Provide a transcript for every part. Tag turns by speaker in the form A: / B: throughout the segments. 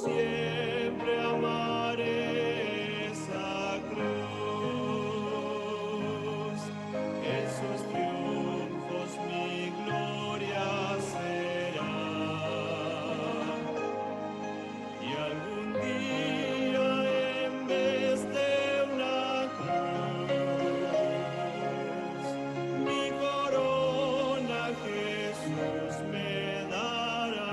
A: siempre amaré esa cruz. En sus triunfos mi gloria será. Y algún día en vez de una cruz, mi corona Jesús me dará.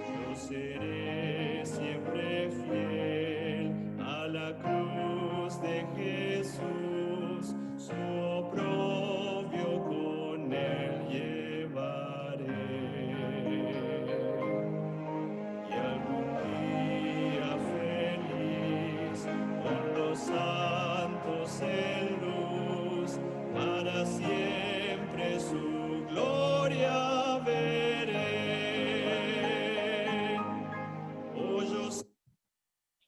A: Yo seré siempre fiel a la cruz de Jesús, su oprobio con él llevaré. Y algún día feliz con los santos en luz, para siempre su gloria veré. Oh, yo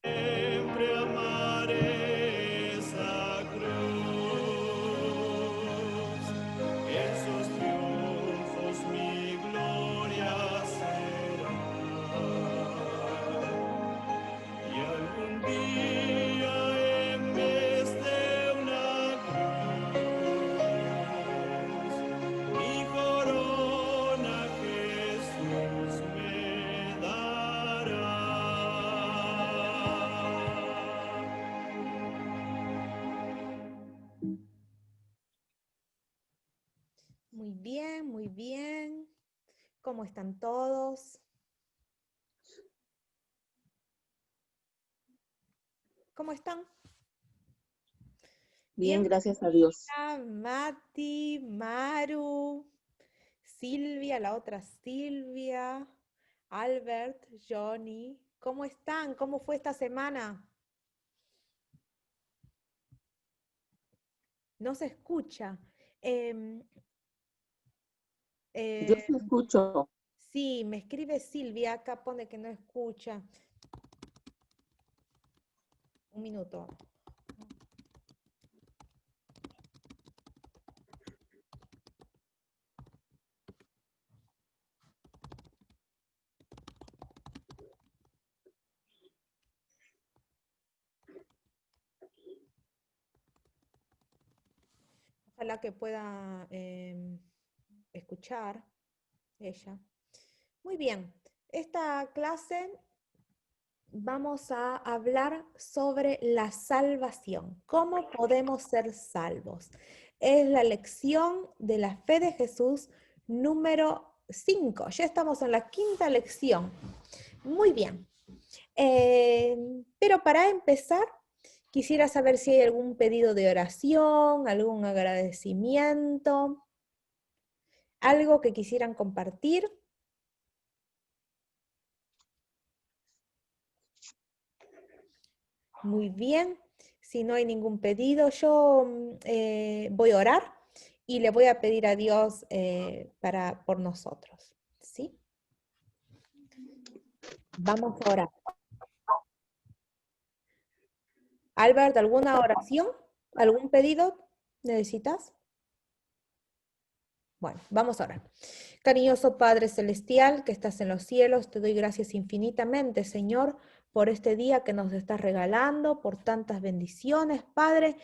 A: siempre amaré esa cruz. En sus triunfos mi gloria será. Y algún día en vez de una cruz, mi corona Jesús me dará.
B: Muy bien, muy bien. ¿Cómo están todos? ¿Cómo están?
C: Bien, gracias a Dios.
B: Mati, Maru, Silvia, la otra Silvia, Albert, Johnny. ¿Cómo están? ¿Cómo fue esta semana? No se escucha.
C: Yo
B: Eh,
C: sí escucho.
B: sí, me escribe Silvia, acá pone que no escucha. Un minuto. Ojalá que pueda escuchar ella. Muy bien, esta clase vamos a hablar sobre la salvación. ¿Cómo podemos ser salvos? Es la lección de la fe de Jesús número 5. Ya estamos en la quinta lección. Muy bien. Pero para empezar, quisiera saber si hay algún pedido de oración, algún agradecimiento, algo que quisieran compartir. Muy bien. Si no hay ningún pedido, yo voy a orar y le voy a pedir a Dios por nosotros. ¿Sí? Vamos a orar. Albert, ¿alguna oración? ¿Algún pedido necesitas? Bueno, vamos a orar. Cariñoso Padre Celestial, que estás en los cielos, te doy gracias infinitamente, Señor, por este día que nos estás regalando, por tantas bendiciones, Padre,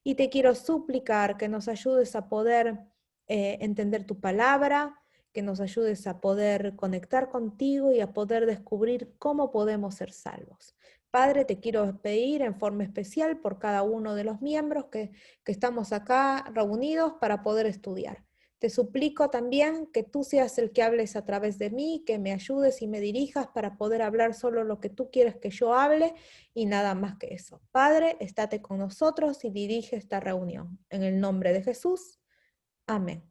B: y te quiero suplicar que nos ayudes a poder entender tu palabra, que nos ayudes a poder conectar contigo y a poder descubrir cómo podemos ser salvos. Padre, te quiero pedir en forma especial por cada uno de los miembros que estamos acá reunidos para poder estudiar. Te suplico también que tú seas el que hables a través de mí, que me ayudes y me dirijas para poder hablar solo lo que tú quieres que yo hable y nada más que eso. Padre, estate con nosotros y dirige esta reunión. En el nombre de Jesús. Amén.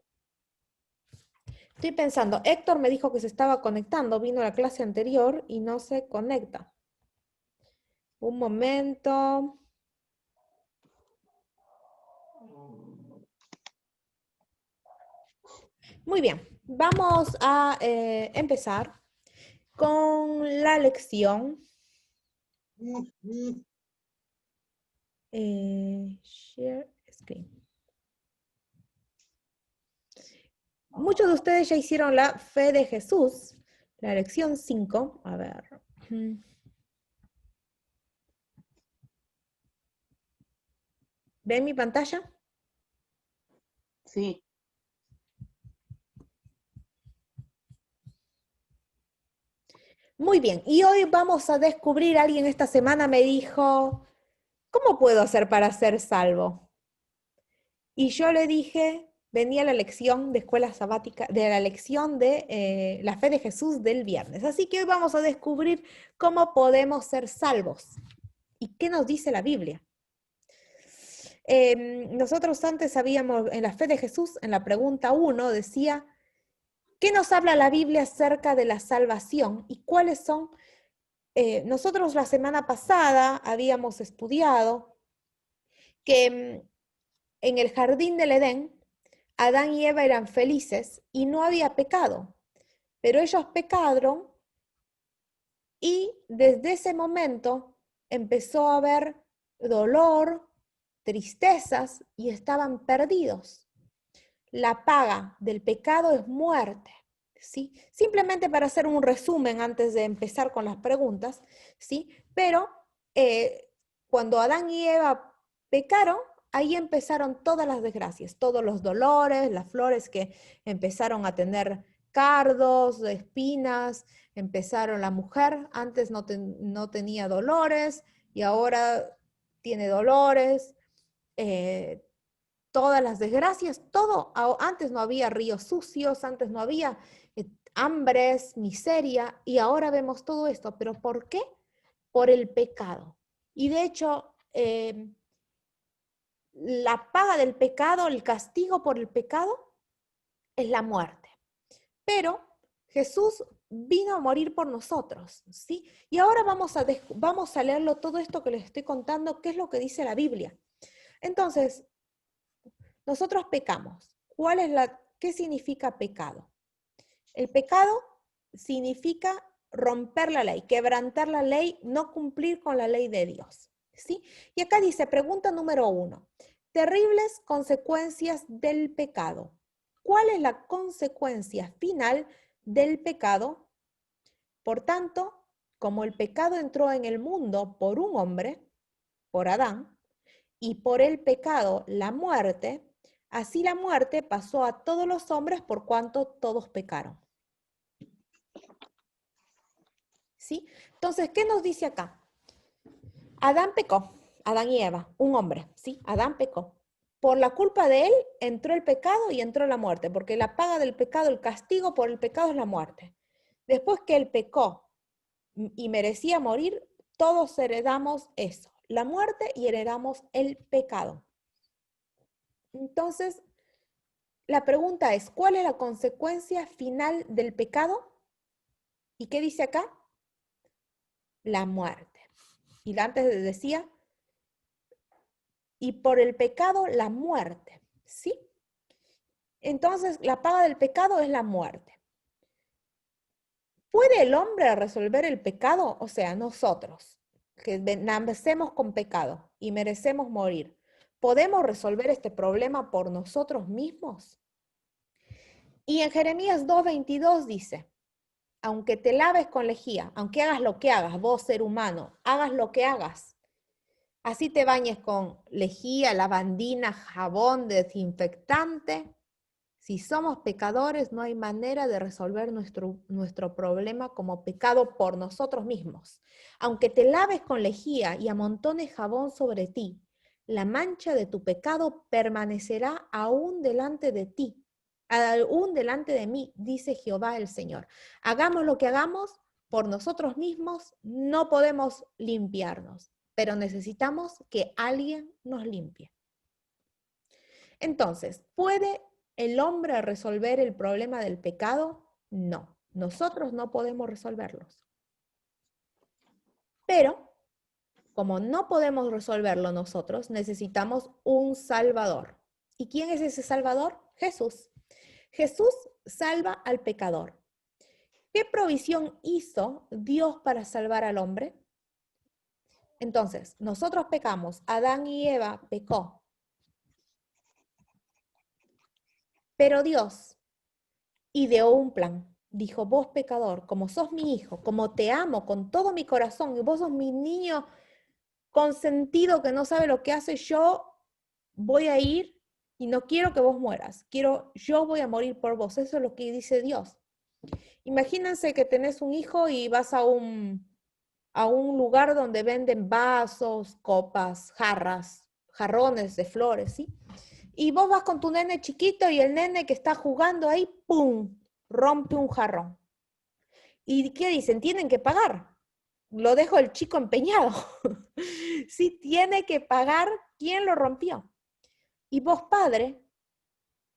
B: Estoy pensando, Héctor me dijo que se estaba conectando, vino a la clase anterior y no se conecta. Un momento. Muy bien, vamos a empezar con la lección. Share screen. Muchos de ustedes ya hicieron la fe de Jesús. La lección 5, a ver. ¿Ven mi pantalla?
C: Sí,
B: Muy bien, y hoy vamos a descubrir, alguien esta semana me dijo, ¿cómo puedo hacer para ser salvo? Y yo le dije, venía la lección de escuela sabática, de la lección de la fe de Jesús del viernes. Así que hoy vamos a descubrir cómo podemos ser salvos y qué nos dice la Biblia. Nosotros antes sabíamos, en la fe de Jesús, en la pregunta 1, decía, ¿qué nos habla la Biblia acerca de la salvación y cuáles son? Nosotros la semana pasada habíamos estudiado que en el jardín del Edén, Adán y Eva eran felices y no había pecado, pero ellos pecaron y desde ese momento empezó a haber dolor, tristezas y estaban perdidos. La paga del pecado es muerte, ¿sí? Simplemente para hacer un resumen antes de empezar con las preguntas, ¿sí? Pero cuando Adán y Eva pecaron, ahí empezaron todas las desgracias, todos los dolores, las flores que empezaron a tener cardos, espinas, empezaron la mujer, antes no tenía dolores y ahora tiene dolores, todas las desgracias, todo, antes no había ríos sucios, antes no había hambres, miseria, y ahora vemos todo esto. ¿Pero por qué? Por el pecado. Y de hecho, la paga del pecado, el castigo por el pecado, es la muerte. Pero Jesús vino a morir por nosotros, ¿sí? Y ahora vamos a leerlo todo esto que les estoy contando, qué es lo que dice la Biblia. Entonces, nosotros pecamos. ¿Qué significa pecado? El pecado significa romper la ley, quebrantar la ley, no cumplir con la ley de Dios, ¿sí? Y acá dice, pregunta número 1, terribles consecuencias del pecado. ¿Cuál es la consecuencia final del pecado? Por tanto, como el pecado entró en el mundo por un hombre, por Adán, y por el pecado la muerte, así la muerte pasó a todos los hombres por cuanto todos pecaron. ¿Sí? Entonces, ¿qué nos dice acá? Adán pecó, Adán y Eva, un hombre, ¿sí? Adán pecó. Por la culpa de él entró el pecado y entró la muerte, porque la paga del pecado, el castigo por el pecado es la muerte. Después que él pecó y merecía morir, todos heredamos eso, la muerte, y heredamos el pecado. Entonces, la pregunta es, ¿cuál es la consecuencia final del pecado? ¿Y qué dice acá? La muerte. Y antes decía, y por el pecado la muerte, ¿sí? Entonces, la paga del pecado es la muerte. ¿Puede el hombre resolver el pecado? O sea, nosotros, que nacemos con pecado y merecemos morir, ¿podemos resolver este problema por nosotros mismos? Y en Jeremías 2:22 dice, aunque te laves con lejía, aunque hagas lo que hagas, vos ser humano, hagas lo que hagas, así te bañes con lejía, lavandina, jabón, desinfectante, si somos pecadores no hay manera de resolver nuestro problema como pecado por nosotros mismos. Aunque te laves con lejía y amontones jabón sobre ti, la mancha de tu pecado permanecerá aún delante de ti, aún delante de mí, dice Jehová el Señor. Hagamos lo que hagamos, por nosotros mismos no podemos limpiarnos, pero necesitamos que alguien nos limpie. Entonces, ¿puede el hombre resolver el problema del pecado? No, nosotros no podemos resolverlos. Pero, como no podemos resolverlo nosotros, necesitamos un Salvador. ¿Y quién es ese Salvador? Jesús. Jesús salva al pecador. ¿Qué provisión hizo Dios para salvar al hombre? Entonces, nosotros pecamos, Adán y Eva pecó. Pero Dios ideó un plan. dijo, vos pecador, como sos mi hijo, como te amo con todo mi corazón y vos sos mi niño consentido que no sabe lo que hace, yo voy a ir y no quiero que vos mueras, yo voy a morir por vos. Eso es lo que dice Dios. Imagínense que tenés un hijo y vas a un lugar donde venden vasos, copas, jarras, jarrones de flores, ¿sí? Y vos vas con tu nene chiquito y el nene que está jugando ahí, ¡pum!, rompe un jarrón. ¿Y qué dicen? Tienen que pagar. Lo dejo el chico empeñado. Sí, tiene que pagar quien lo rompió. Y vos, padre,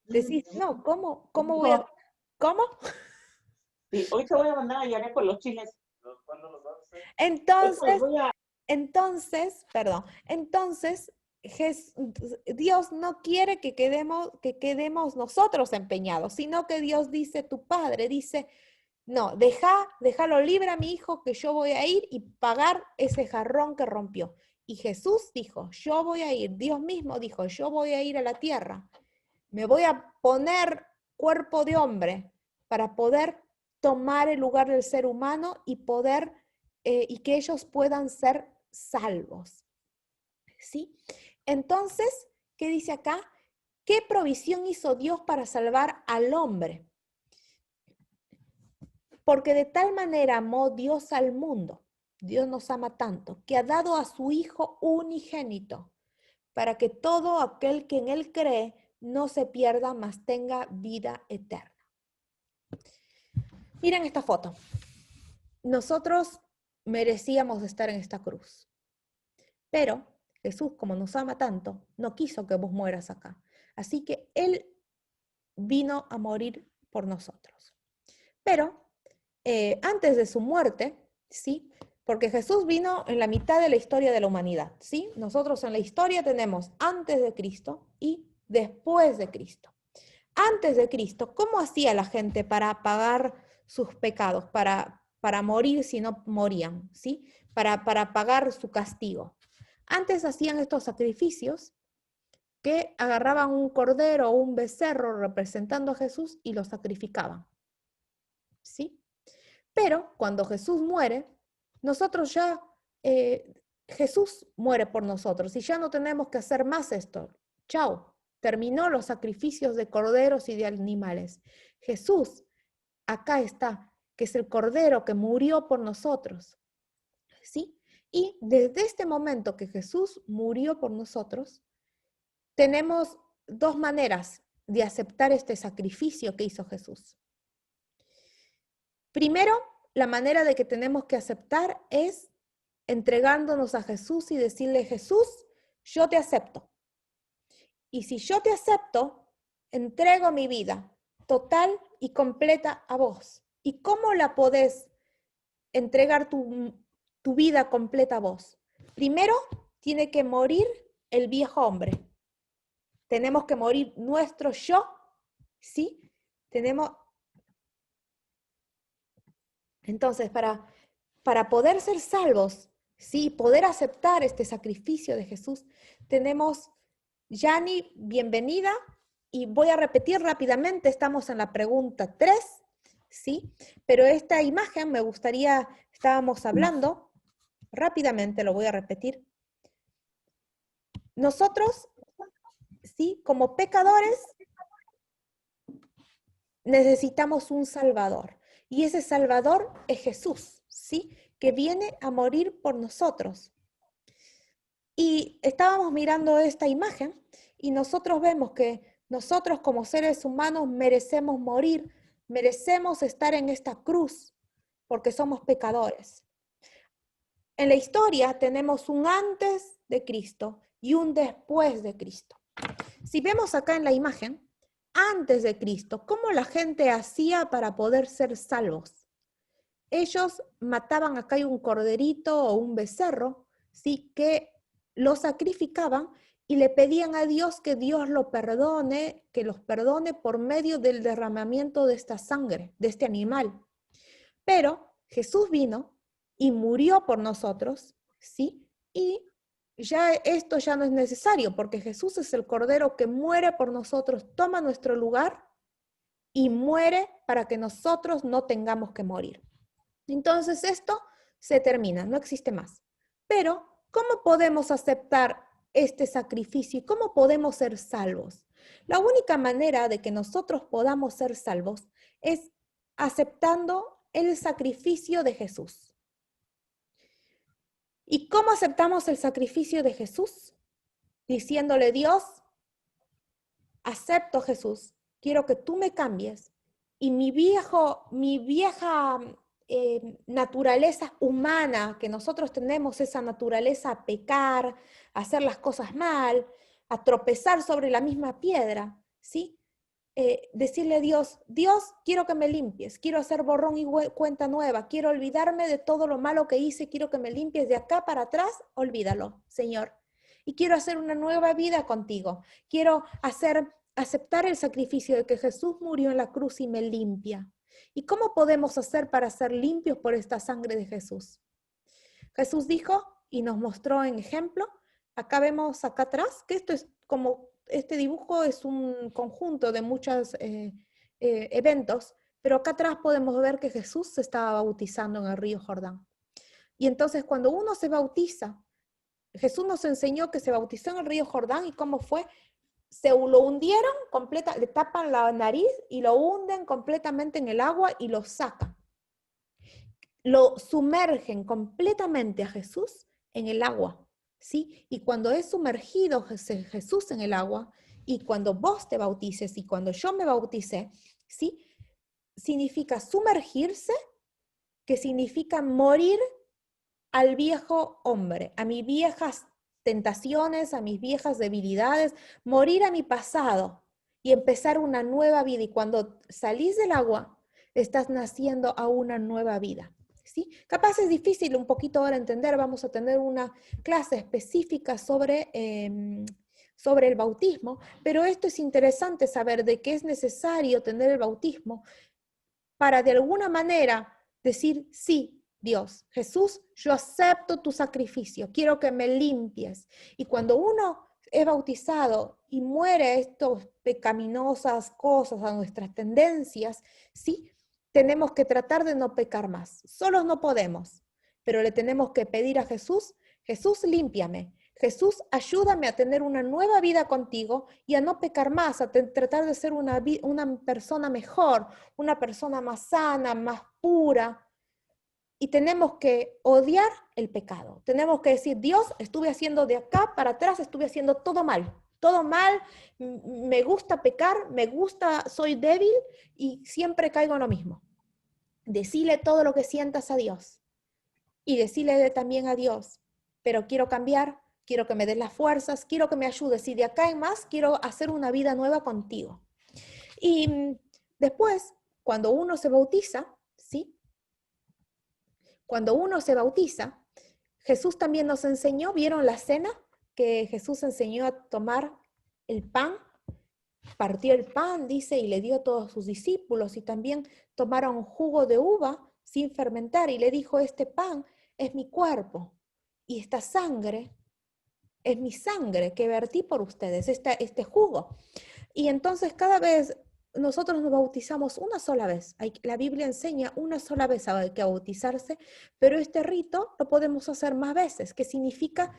B: decís, no, ¿cómo voy a...?
C: No,
B: ¿Cómo?
C: sí, hoy te voy a mandar a Yara con los chiles. Hoy pues
B: Entonces,
C: voy a...
B: entonces, Dios no quiere que quedemos nosotros empeñados, sino que Dios dice, tu padre dice, no, déjalo libre a mi hijo que yo voy a ir y pagar ese jarrón que rompió. Y Jesús dijo, yo voy a ir, Dios mismo dijo, yo voy a ir a la tierra, me voy a poner cuerpo de hombre para poder tomar el lugar del ser humano y poder, y que ellos puedan ser salvos. ¿Sí? Entonces, ¿qué dice acá? ¿Qué provisión hizo Dios para salvar al hombre? Porque de tal manera amó Dios al mundo, Dios nos ama tanto, que ha dado a su Hijo unigénito, para que todo aquel que en Él cree no se pierda, mas tenga vida eterna. Miren esta foto. Nosotros merecíamos estar en esta cruz, pero Jesús, como nos ama tanto, no quiso que vos mueras acá. Así que Él vino a morir por nosotros. Pero antes de su muerte, ¿sí? Porque Jesús vino en la mitad de la historia de la humanidad, ¿sí? Nosotros en la historia tenemos antes de Cristo y después de Cristo. Antes de Cristo, ¿cómo hacía la gente para pagar sus pecados, para morir si no morían, ¿sí? Para pagar su castigo. Antes hacían estos sacrificios que agarraban un cordero o un becerro representando a Jesús y lo sacrificaban, ¿sí? Pero cuando Jesús muere, nosotros ya, Jesús muere por nosotros y ya no tenemos que hacer más esto. Chao, terminó los sacrificios de corderos y de animales. Jesús, acá está, que es el cordero que murió por nosotros. ¿Sí? Y desde este momento que Jesús murió por nosotros, tenemos dos maneras de aceptar este sacrificio que hizo Jesús. Primero, la manera de que tenemos que aceptar es entregándonos a Jesús y decirle, Jesús, yo te acepto. Y si yo te acepto, entrego mi vida total y completa a vos. ¿Y cómo la podés entregar tu vida completa a vos? Primero, tiene que morir el viejo hombre. Tenemos que morir nuestro yo, ¿sí? Entonces, para poder ser salvos, ¿sí? Poder aceptar este sacrificio de Jesús, tenemos, Yani, bienvenida, y voy a repetir rápidamente, estamos en la pregunta 3, ¿sí? Pero esta imagen me gustaría, estábamos hablando, rápidamente lo voy a repetir. Nosotros, ¿sí? Como pecadores, necesitamos un Salvador. Y ese Salvador es Jesús, ¿sí? Que viene a morir por nosotros. Y estábamos mirando esta imagen y nosotros vemos que nosotros como seres humanos merecemos morir, merecemos estar en esta cruz porque somos pecadores. En la historia tenemos un antes de Cristo y un después de Cristo. Si vemos acá en la imagen, antes de Cristo, ¿cómo la gente hacía para poder ser salvos? Ellos mataban, acá hay un corderito o un becerro, ¿sí? Que lo sacrificaban y le pedían a Dios que Dios lo perdone, que los perdone por medio del derramamiento de esta sangre, de este animal. Pero Jesús vino y murió por nosotros, ¿sí? Y ya esto ya no es necesario porque Jesús es el Cordero que muere por nosotros, toma nuestro lugar y muere para que nosotros no tengamos que morir. Entonces esto se termina, no existe más. Pero, ¿cómo podemos aceptar este sacrificio y cómo podemos ser salvos? La única manera de que nosotros podamos ser salvos es aceptando el sacrificio de Jesús. ¿Y cómo aceptamos el sacrificio de Jesús? Diciéndole, Dios, acepto Jesús, quiero que tú me cambies y mi vieja naturaleza humana que nosotros tenemos, esa naturaleza a pecar, a hacer las cosas mal, a tropezar sobre la misma piedra, ¿sí? Decirle a Dios, Dios, quiero que me limpies, quiero hacer borrón y cuenta nueva, quiero olvidarme de todo lo malo que hice, quiero que me limpies de acá para atrás, olvídalo, Señor. Y quiero hacer una nueva vida contigo, quiero aceptar el sacrificio de que Jesús murió en la cruz y me limpia. ¿Y cómo podemos hacer para ser limpios por esta sangre de Jesús? Jesús dijo y nos mostró en ejemplo, acá vemos acá atrás, que esto es como, este dibujo es un conjunto de muchos eventos, pero acá atrás podemos ver que Jesús se estaba bautizando en el río Jordán. Y entonces cuando uno se bautiza, Jesús nos enseñó que se bautizó en el río Jordán y cómo fue, se lo hundieron, le tapan la nariz y lo hunden completamente en el agua y lo sacan. Lo sumergen completamente a Jesús en el agua, ¿sí? Y cuando es sumergido Jesús en el agua, y cuando vos te bautices y cuando yo me bauticé, ¿sí? Significa sumergirse, que significa morir al viejo hombre, a mis viejas tentaciones, a mis viejas debilidades, morir a mi pasado y empezar una nueva vida. Y cuando salís del agua, estás naciendo a una nueva vida. ¿Sí? Capaz es difícil un poquito ahora entender, vamos a tener una clase específica sobre el bautismo, pero esto es interesante saber de que es necesario tener el bautismo para de alguna manera decir, sí, Dios, Jesús, yo acepto tu sacrificio, quiero que me limpies. Y cuando uno es bautizado y muere estas pecaminosas cosas, a nuestras tendencias, ¿sí? Tenemos que tratar de no pecar más. Solos no podemos, pero le tenemos que pedir a Jesús, Jesús, límpiame. Jesús, ayúdame a tener una nueva vida contigo y a no pecar más, a tratar de ser una persona mejor, una persona más sana, más pura. Y tenemos que odiar el pecado. Tenemos que decir, Dios, estuve haciendo de acá para atrás, estuve haciendo todo mal, me gusta pecar, soy débil y siempre caigo en lo mismo. Decile todo lo que sientas a Dios y decile también a Dios, pero quiero cambiar, quiero que me des las fuerzas, quiero que me ayudes y de acá en más quiero hacer una vida nueva contigo. Y después, cuando uno se bautiza, ¿sí? Cuando uno se bautiza, Jesús también nos enseñó, ¿vieron la cena? Que Jesús enseñó a tomar el pan, partió el pan, dice, y le dio a todos sus discípulos, y también tomaron jugo de uva sin fermentar, y le dijo, este pan es mi cuerpo, y esta sangre es mi sangre que vertí por ustedes, este jugo. Y entonces cada vez nosotros nos bautizamos una sola vez. La Biblia enseña una sola vez hay que bautizarse, pero este rito lo podemos hacer más veces, que significa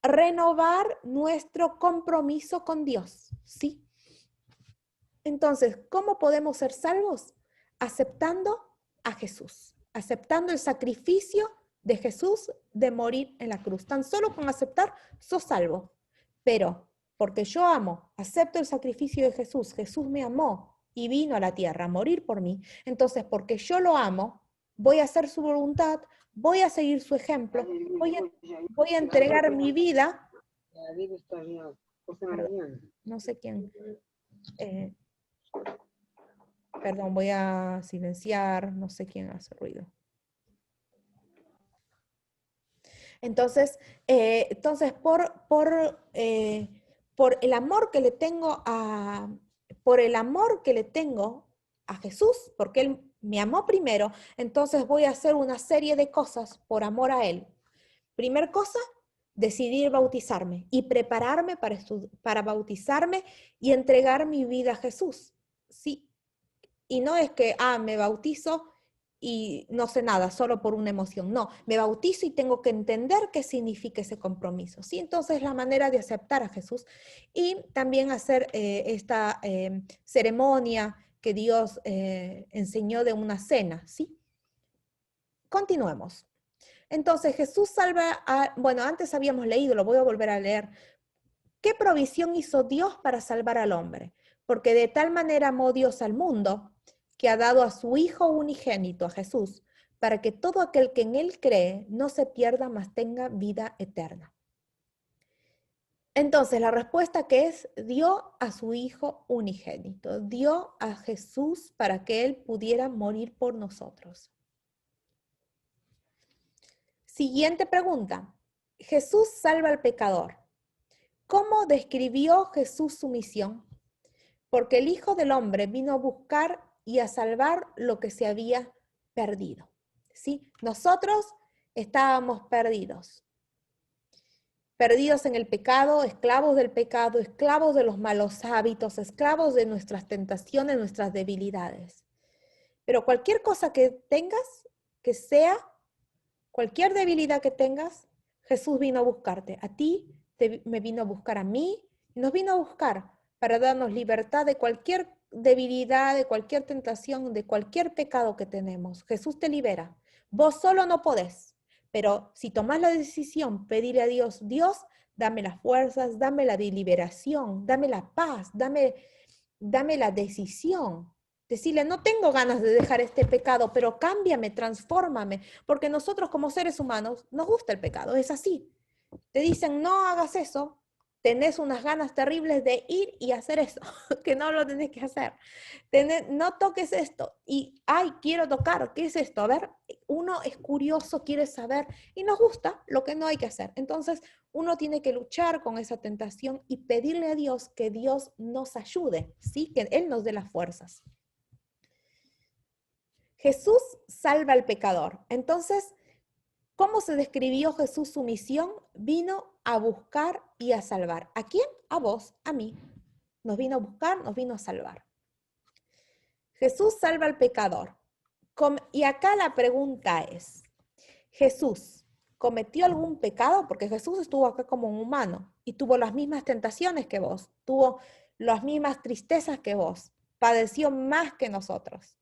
B: renovar nuestro compromiso con Dios, ¿sí? Entonces, ¿cómo podemos ser salvos? Aceptando a Jesús, aceptando el sacrificio de Jesús de morir en la cruz. Tan solo con aceptar, sos salvo. Pero porque yo amo, acepto el sacrificio de Jesús, Jesús me amó y vino a la tierra a morir por mí, entonces porque yo lo amo, voy a hacer su voluntad, voy a seguir su ejemplo, voy a entregar mi vida. No sé quién. Perdón, voy a silenciar, no sé quién hace ruido. Entonces por el amor que le tengo a Jesús, porque Él me amó primero, entonces voy a hacer una serie de cosas por amor a Él. Primer cosa, decidir bautizarme y prepararme para bautizarme y entregar mi vida a Jesús. Sí, Y no es que, me bautizo y no sé nada, solo por una emoción. No, me bautizo y tengo que entender qué significa ese compromiso. ¿Sí? Entonces, la manera de aceptar a Jesús y también hacer esta ceremonia que Dios enseñó de una cena. ¿Sí? Continuemos. Entonces, Jesús salva bueno, antes habíamos leído, lo voy a volver a leer. ¿Qué provisión hizo Dios para salvar al hombre? Porque de tal manera amó Dios al mundo, que ha dado a su Hijo unigénito, a Jesús, para que todo aquel que en Él cree no se pierda, mas tenga vida eterna. Entonces, la respuesta que es, dio a su Hijo unigénito, dio a Jesús para que Él pudiera morir por nosotros. Siguiente pregunta. Jesús salva al pecador. ¿Cómo describió Jesús su misión? Porque el Hijo del Hombre vino a buscar y a salvar lo que se había perdido. ¿Sí? Nosotros estábamos perdidos. Perdidos en el pecado, esclavos del pecado, esclavos de los malos hábitos, esclavos de nuestras tentaciones, nuestras debilidades. Pero cualquier cosa que tengas, que sea, cualquier debilidad que tengas, Jesús vino a buscarte. A ti, me vino a buscar a mí, y nos vino a buscar para darnos libertad de cualquier debilidad, de cualquier tentación, de cualquier pecado que tenemos. Jesús te libera. Vos solo no podés, pero si tomás la decisión, pedirle a Dios, Dios, dame las fuerzas, dame la liberación, dame la paz, dame la decisión. Decirle, no tengo ganas de dejar este pecado, pero cámbiame, transfórmame, porque nosotros como seres humanos nos gusta el pecado, es así. Te dicen, no hagas eso, tenés unas ganas terribles de ir y hacer eso, que no lo tenés que hacer. No toques esto y, ay, quiero tocar, ¿qué es esto? A ver, uno es curioso, quiere saber y nos gusta lo que no hay que hacer. Entonces, uno tiene que luchar con esa tentación y pedirle a Dios que Dios nos ayude, ¿sí? Que Él nos dé las fuerzas. Jesús salva al pecador. Entonces, ¿cómo se describió Jesús su misión? Vino a buscar y a salvar. ¿A quién? A vos, a mí. Nos vino a buscar, nos vino a salvar. Jesús salva al pecador. Y acá la pregunta es, ¿Jesús cometió algún pecado? Porque Jesús estuvo acá como un humano y tuvo las mismas tentaciones que vos, tuvo las mismas tristezas que vos, padeció más que nosotros.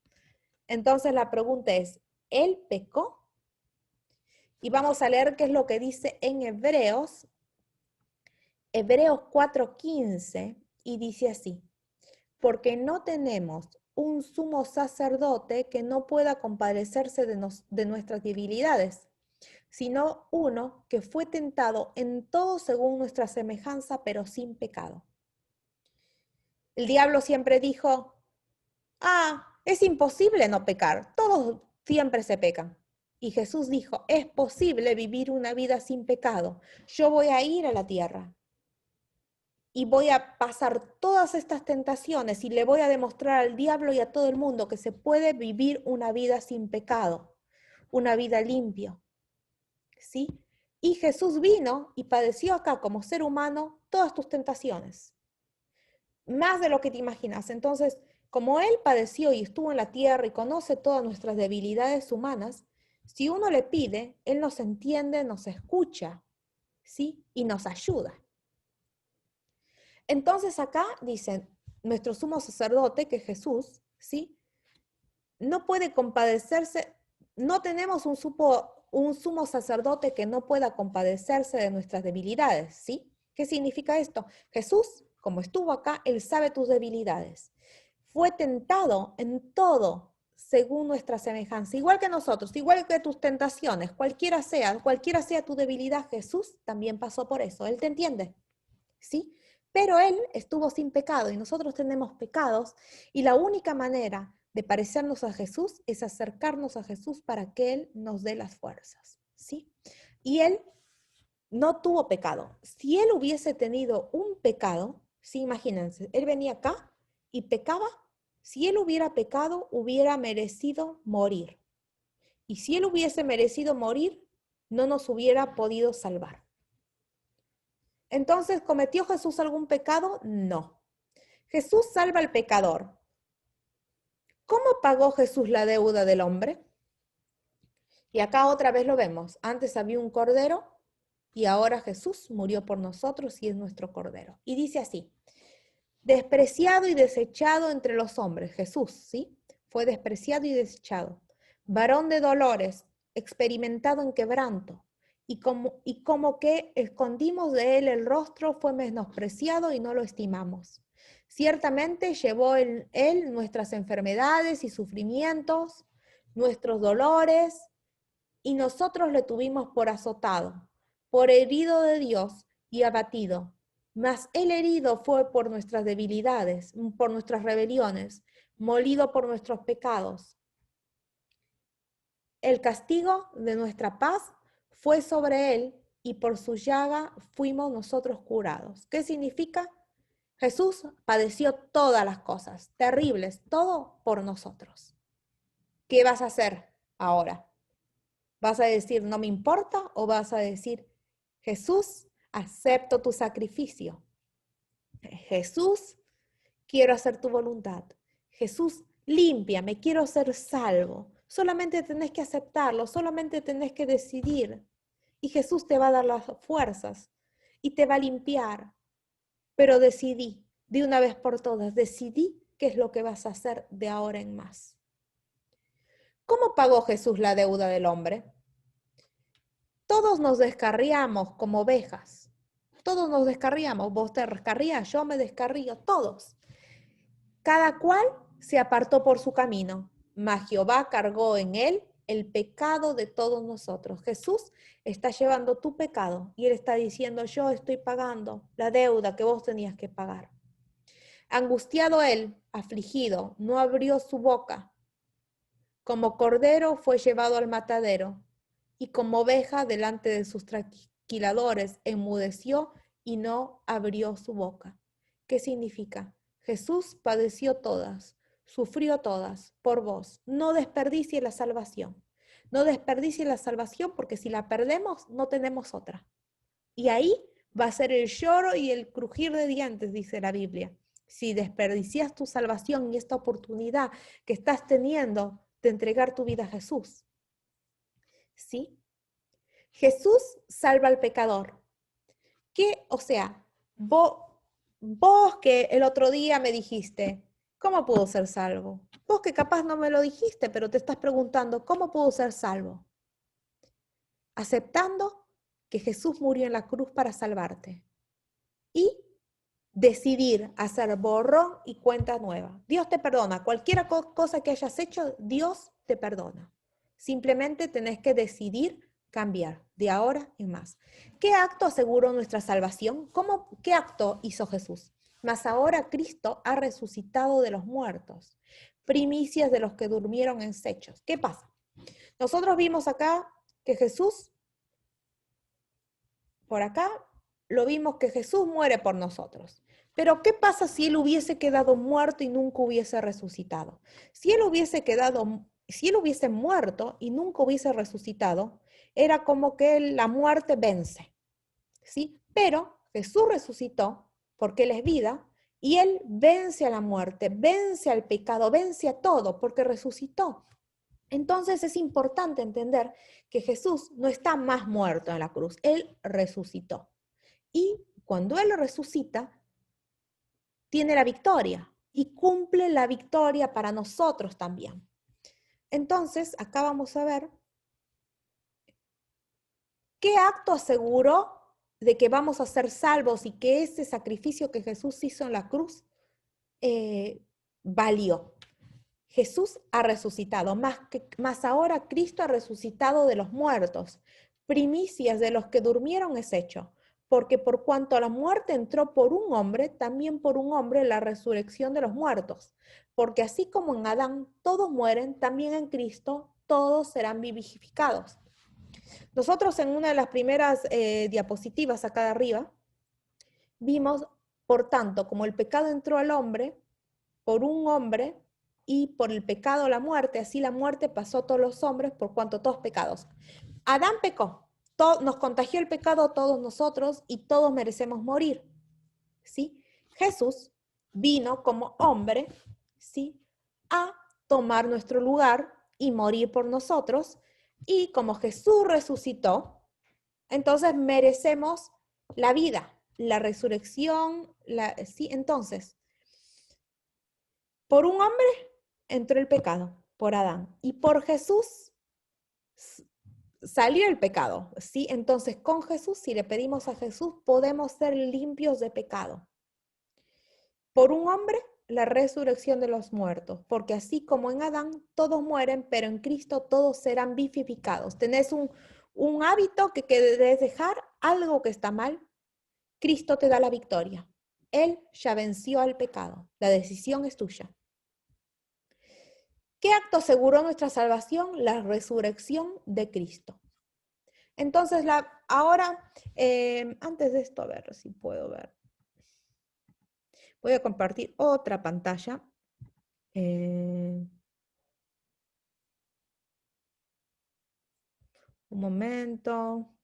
B: Entonces la pregunta es, ¿él pecó? Y vamos a leer qué es lo que dice en Hebreos 4:15, y dice así, porque no tenemos un sumo sacerdote que no pueda compadecerse de nuestras debilidades, sino uno que fue tentado en todo según nuestra semejanza, pero sin pecado. El diablo siempre dijo, es imposible no pecar, todos siempre se pecan. Y Jesús dijo, es posible vivir una vida sin pecado. Yo voy a ir a la tierra y voy a pasar todas estas tentaciones y le voy a demostrar al diablo y a todo el mundo que se puede vivir una vida sin pecado, una vida limpia. ¿Sí? Y Jesús vino y padeció acá como ser humano todas tus tentaciones, más de lo que te imaginas. Entonces, como Él padeció y estuvo en la tierra y conoce todas nuestras debilidades humanas, si uno le pide, Él nos entiende, nos escucha, ¿sí? Y nos ayuda. Entonces acá dicen, nuestro sumo sacerdote, que es Jesús, ¿sí? No puede compadecerse, no tenemos un sumo sacerdote que no pueda compadecerse de nuestras debilidades, ¿sí? ¿Qué significa esto? Jesús, como estuvo acá, Él sabe tus debilidades. Fue tentado en todo según nuestra semejanza, igual que nosotros, igual que tus tentaciones, cualquiera sea tu debilidad, Jesús también pasó por eso, Él te entiende, ¿sí? Pero Él estuvo sin pecado y nosotros tenemos pecados y la única manera de parecernos a Jesús es acercarnos a Jesús para que Él nos dé las fuerzas, ¿sí? Y Él no tuvo pecado. Si Él hubiese tenido un pecado, ¿sí? Imagínense, Él venía acá y pecaba. Si Él hubiera pecado, hubiera merecido morir. Y si Él hubiese merecido morir, no nos hubiera podido salvar. Entonces, ¿cometió Jesús algún pecado? No. Jesús salva al pecador. ¿Cómo pagó Jesús la deuda del hombre? Y acá otra vez lo vemos. Antes había un cordero y ahora Jesús murió por nosotros y es nuestro cordero. Y dice así, despreciado y desechado entre los hombres. Jesús, ¿sí? Fue despreciado y desechado. Varón de dolores, experimentado en quebranto. Y como que escondimos de él el rostro, fue menospreciado y no lo estimamos. Ciertamente llevó él nuestras enfermedades y sufrimientos, nuestros dolores, y nosotros le tuvimos por azotado, por herido de Dios y abatido. Mas el herido fue por nuestras debilidades, por nuestras rebeliones, molido por nuestros pecados. El castigo de nuestra paz fue sobre él y por su llaga fuimos nosotros curados. ¿Qué significa? Jesús padeció todas las cosas terribles, todo por nosotros. ¿Qué vas a hacer ahora? ¿Vas a decir, no me importa? ¿O vas a decir, Jesús, acepto tu sacrificio? Jesús, quiero hacer tu voluntad. Jesús, límpiame, quiero ser salvo. Solamente tenés que aceptarlo, solamente tenés que decidir. Y Jesús te va a dar las fuerzas y te va a limpiar. Pero decidí, de una vez por todas, decidí qué es lo que vas a hacer de ahora en más. ¿Cómo pagó Jesús la deuda del hombre? Todos nos descarriamos como ovejas. Todos nos descarriamos. Vos te descarrías, yo me descarrío, todos. Cada cual se apartó por su camino, mas Jehová cargó en él el pecado de todos nosotros. Jesús está llevando tu pecado y él está diciendo, yo estoy pagando la deuda que vos tenías que pagar. Angustiado él, afligido, no abrió su boca. Como cordero fue llevado al matadero, y como oveja delante de sus trasquiladores enmudeció y no abrió su boca. ¿Qué significa? Jesús padeció todas, sufrió todas por vos. No desperdicie la salvación. No desperdicie la salvación porque si la perdemos no tenemos otra. Y ahí va a ser el lloro y el crujir de dientes, dice la Biblia. Si desperdicias tu salvación y esta oportunidad que estás teniendo de entregar tu vida a Jesús. ¿Sí? Jesús salva al pecador. ¿Qué? O sea, vos que el otro día me dijiste, ¿cómo puedo ser salvo? Vos que capaz no me lo dijiste, pero te estás preguntando, ¿cómo puedo ser salvo? Aceptando que Jesús murió en la cruz para salvarte. Y decidir hacer borrón y cuenta nueva. Dios te perdona. Cualquier cosa que hayas hecho, Dios te perdona. Simplemente tenés que decidir cambiar de ahora en más. ¿Qué acto aseguró nuestra salvación? ¿Qué acto hizo Jesús? Mas ahora Cristo ha resucitado de los muertos, primicias de los que durmieron en sechos. ¿Qué pasa? Nosotros vimos acá que Jesús, por acá, lo vimos que Jesús muere por nosotros. Pero ¿qué pasa si él hubiese quedado muerto y nunca hubiese resucitado? Si él hubiese muerto y nunca hubiese resucitado, era como que la muerte vence, ¿sí? Pero Jesús resucitó porque él es vida y él vence a la muerte, vence al pecado, vence a todo porque resucitó. Entonces es importante entender que Jesús no está más muerto en la cruz, él resucitó. Y cuando él resucita, tiene la victoria y cumple la victoria para nosotros también. Entonces, acá vamos a ver qué acto aseguró de que vamos a ser salvos y que ese sacrificio que Jesús hizo en la cruz valió. Jesús ha resucitado, más ahora Cristo ha resucitado de los muertos. Primicias de los que durmieron es hecho, porque por cuanto la muerte entró por un hombre, también por un hombre la resurrección de los muertos. Porque así como en Adán todos mueren, también en Cristo todos serán vivificados. Nosotros en una de las primeras diapositivas acá de arriba, vimos, por tanto, como el pecado entró al hombre, por un hombre, y por el pecado la muerte, así la muerte pasó a todos los hombres por cuanto todos pecados. Adán pecó, nos contagió el pecado a todos nosotros y todos merecemos morir, ¿sí? Jesús vino como hombre, ¿sí? A tomar nuestro lugar y morir por nosotros. Y como Jesús resucitó, entonces merecemos la vida, la resurrección. Sí, entonces, por un hombre entró el pecado, por Adán, y por Jesús salió el pecado, ¿sí? Entonces, con Jesús, si le pedimos a Jesús, podemos ser limpios de pecado. Por un hombre, la resurrección de los muertos, porque así como en Adán todos mueren, pero en Cristo todos serán vivificados. Tenés un hábito que querés dejar, algo que está mal, Cristo te da la victoria. Él ya venció al pecado. La decisión es tuya. ¿Qué acto aseguró nuestra salvación? La resurrección de Cristo. Entonces, ahora, antes de esto, a ver si puedo ver. Voy a compartir otra pantalla. Un momento.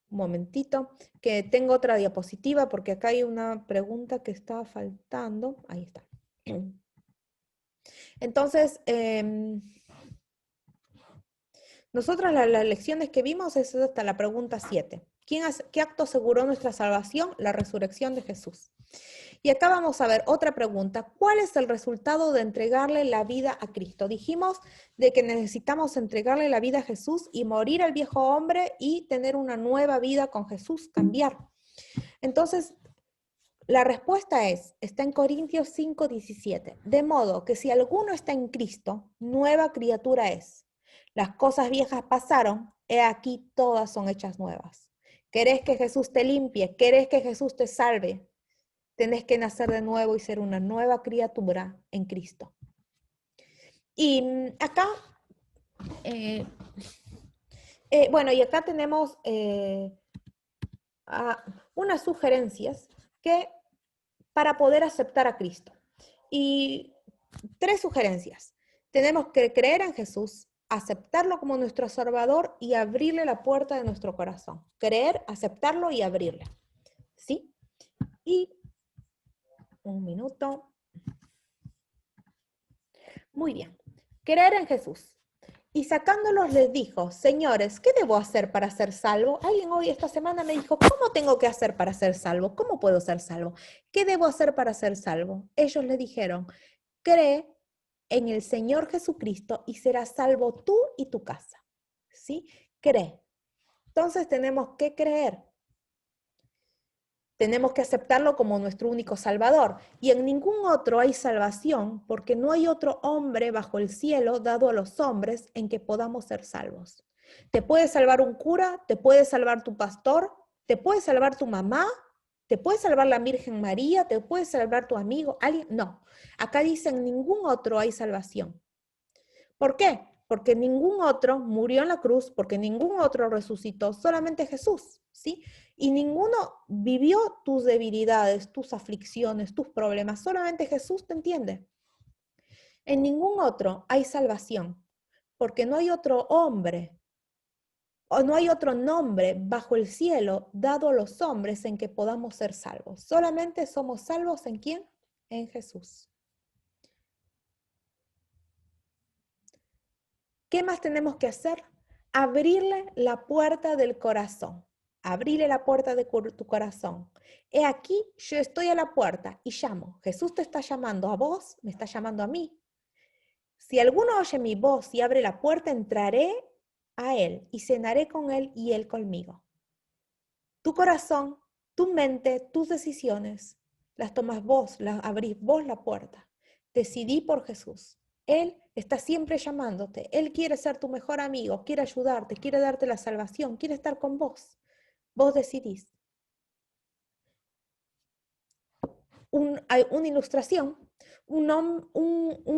B: Un momentito, que tengo otra diapositiva porque acá hay una pregunta que está faltando. Ahí está. Entonces, nosotros las lecciones que vimos es hasta la pregunta 7. ¿Qué acto aseguró nuestra salvación? La resurrección de Jesús. Y acá vamos a ver otra pregunta. ¿Cuál es el resultado de entregarle la vida a Cristo? Dijimos de que necesitamos entregarle la vida a Jesús y morir al viejo hombre y tener una nueva vida con Jesús, cambiar. Entonces, la respuesta está en Corintios 5:17. De modo que si alguno está en Cristo, nueva criatura es. Las cosas viejas pasaron, he aquí todas son hechas nuevas. ¿Querés que Jesús te limpie? ¿Querés que Jesús te salve? Tenés que nacer de nuevo y ser una nueva criatura en Cristo. Y acá, bueno, y acá tenemos unas sugerencias para poder aceptar a Cristo. Y 3 sugerencias. Tenemos que creer en Jesús, aceptarlo como nuestro Salvador y abrirle la puerta de nuestro corazón. Creer, aceptarlo y abrirle. ¿Sí? Y un minuto. Muy bien. Creer en Jesús. Y sacándolos les dijo, señores, ¿qué debo hacer para ser salvo? Alguien hoy esta semana me dijo, ¿cómo tengo que hacer para ser salvo? ¿Cómo puedo ser salvo? ¿Qué debo hacer para ser salvo? Ellos le dijeron, cree en el Señor Jesucristo y serás salvo tú y tu casa. ¿Sí? Cree. Entonces tenemos que creer. Tenemos que aceptarlo como nuestro único Salvador. Y en ningún otro hay salvación, porque no hay otro hombre bajo el cielo dado a los hombres en que podamos ser salvos. Te puede salvar un cura, te puede salvar tu pastor, te puede salvar tu mamá, te puede salvar la Virgen María, te puede salvar tu amigo, alguien. No, acá dicen ningún otro hay salvación. ¿Por qué? Porque ningún otro murió en la cruz, porque ningún otro resucitó, solamente Jesús, ¿sí? Y ninguno vivió tus debilidades, tus aflicciones, tus problemas, solamente Jesús te entiende. En ningún otro hay salvación, porque no hay otro hombre, o no hay otro nombre bajo el cielo dado a los hombres en que podamos ser salvos. Solamente somos salvos ¿en quién? En Jesús. ¿Qué más tenemos que hacer? Abrirle la puerta del corazón. Abrirle la puerta de tu corazón. He aquí, yo estoy a la puerta y llamo. Jesús te está llamando a vos, me está llamando a mí. Si alguno oye mi voz y abre la puerta, entraré a él y cenaré con él y él conmigo. Tu corazón, tu mente, tus decisiones, las tomas vos, las abrís vos la puerta. Decidí por Jesús. Él está siempre llamándote. Él quiere ser tu mejor amigo, quiere ayudarte, quiere darte la salvación, quiere estar con vos. Vos decidís. Hay una ilustración. Un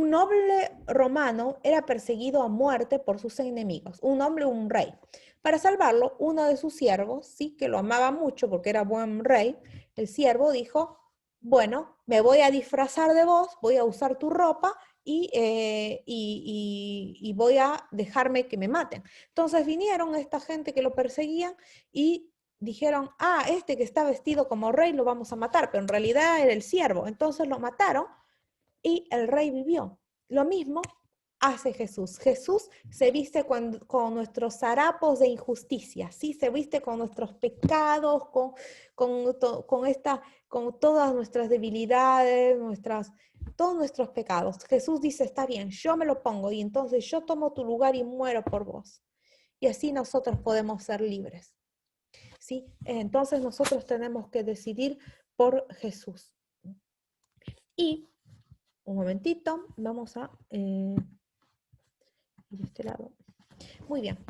B: noble romano era perseguido a muerte por sus enemigos. Un noble, un rey. Para salvarlo, uno de sus siervos, sí, que lo amaba mucho porque era buen rey, el siervo dijo, bueno, me voy a disfrazar de vos, voy a usar tu ropa y voy a dejarme que me maten. Entonces vinieron esta gente que lo perseguían y dijeron, este que está vestido como rey lo vamos a matar, pero en realidad era el siervo. Entonces lo mataron y el rey vivió. Lo mismo hace Jesús. Jesús se viste con nuestros harapos de injusticia, ¿sí? Se viste con nuestros pecados, con todas nuestras debilidades, todos nuestros pecados. Jesús dice, está bien, yo me lo pongo y entonces yo tomo tu lugar y muero por vos. Y así nosotros podemos ser libres, ¿sí? Entonces nosotros tenemos que decidir por Jesús. Y un momentito, vamos a ir a este lado. Muy bien.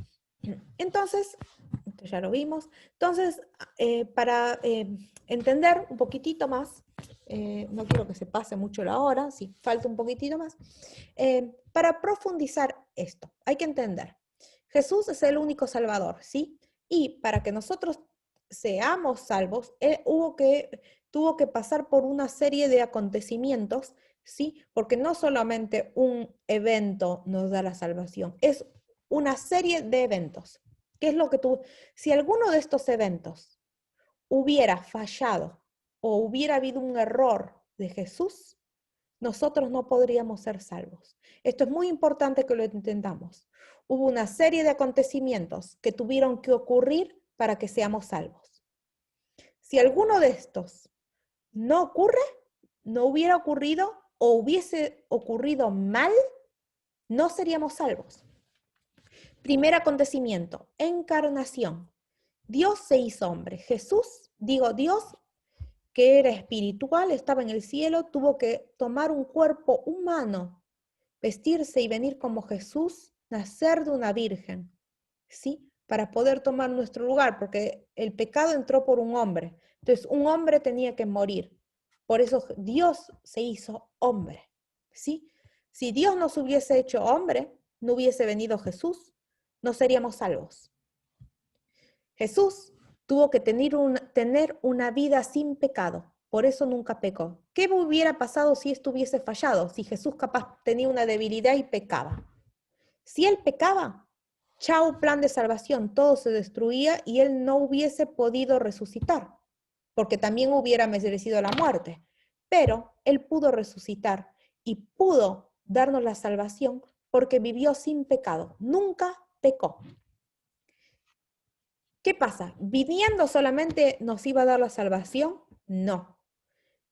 B: Entonces, esto ya lo vimos. Entonces, para entender un poquitito más, no quiero que se pase mucho la hora, si falta un poquitito más, para profundizar esto, hay que entender, Jesús es el único Salvador, ¿sí? Y para que nosotros seamos salvos, Él tuvo que pasar por una serie de acontecimientos, ¿sí? Porque no solamente un evento nos da la salvación, es una serie de eventos. ¿Qué es lo que si alguno de estos eventos hubiera fallado o hubiera habido un error de Jesús, nosotros no podríamos ser salvos. Esto es muy importante que lo entendamos. Hubo una serie de acontecimientos que tuvieron que ocurrir para que seamos salvos. Si alguno de estos no ocurre, no hubiera ocurrido o hubiese ocurrido mal, no seríamos salvos. Primer acontecimiento, encarnación. Dios se hizo hombre. Dios que era espiritual, estaba en el cielo, tuvo que tomar un cuerpo humano, vestirse y venir como Jesús, nacer de una virgen, ¿sí? Para poder tomar nuestro lugar, porque el pecado entró por un hombre. Entonces, un hombre tenía que morir. Por eso Dios se hizo hombre, ¿sí? Si Dios nos hubiese hecho hombre, no hubiese venido Jesús, no seríamos salvos. Jesús tuvo que tener una vida sin pecado, por eso nunca pecó. ¿Qué hubiera pasado si esto hubiese fallado? Si Jesús capaz tenía una debilidad y pecaba. Si él pecaba, chao plan de salvación, todo se destruía y él no hubiese podido resucitar, porque también hubiera merecido la muerte. Pero él pudo resucitar y pudo darnos la salvación porque vivió sin pecado, nunca pecó. ¿Qué pasa? ¿Viviendo solamente nos iba a dar la salvación? No.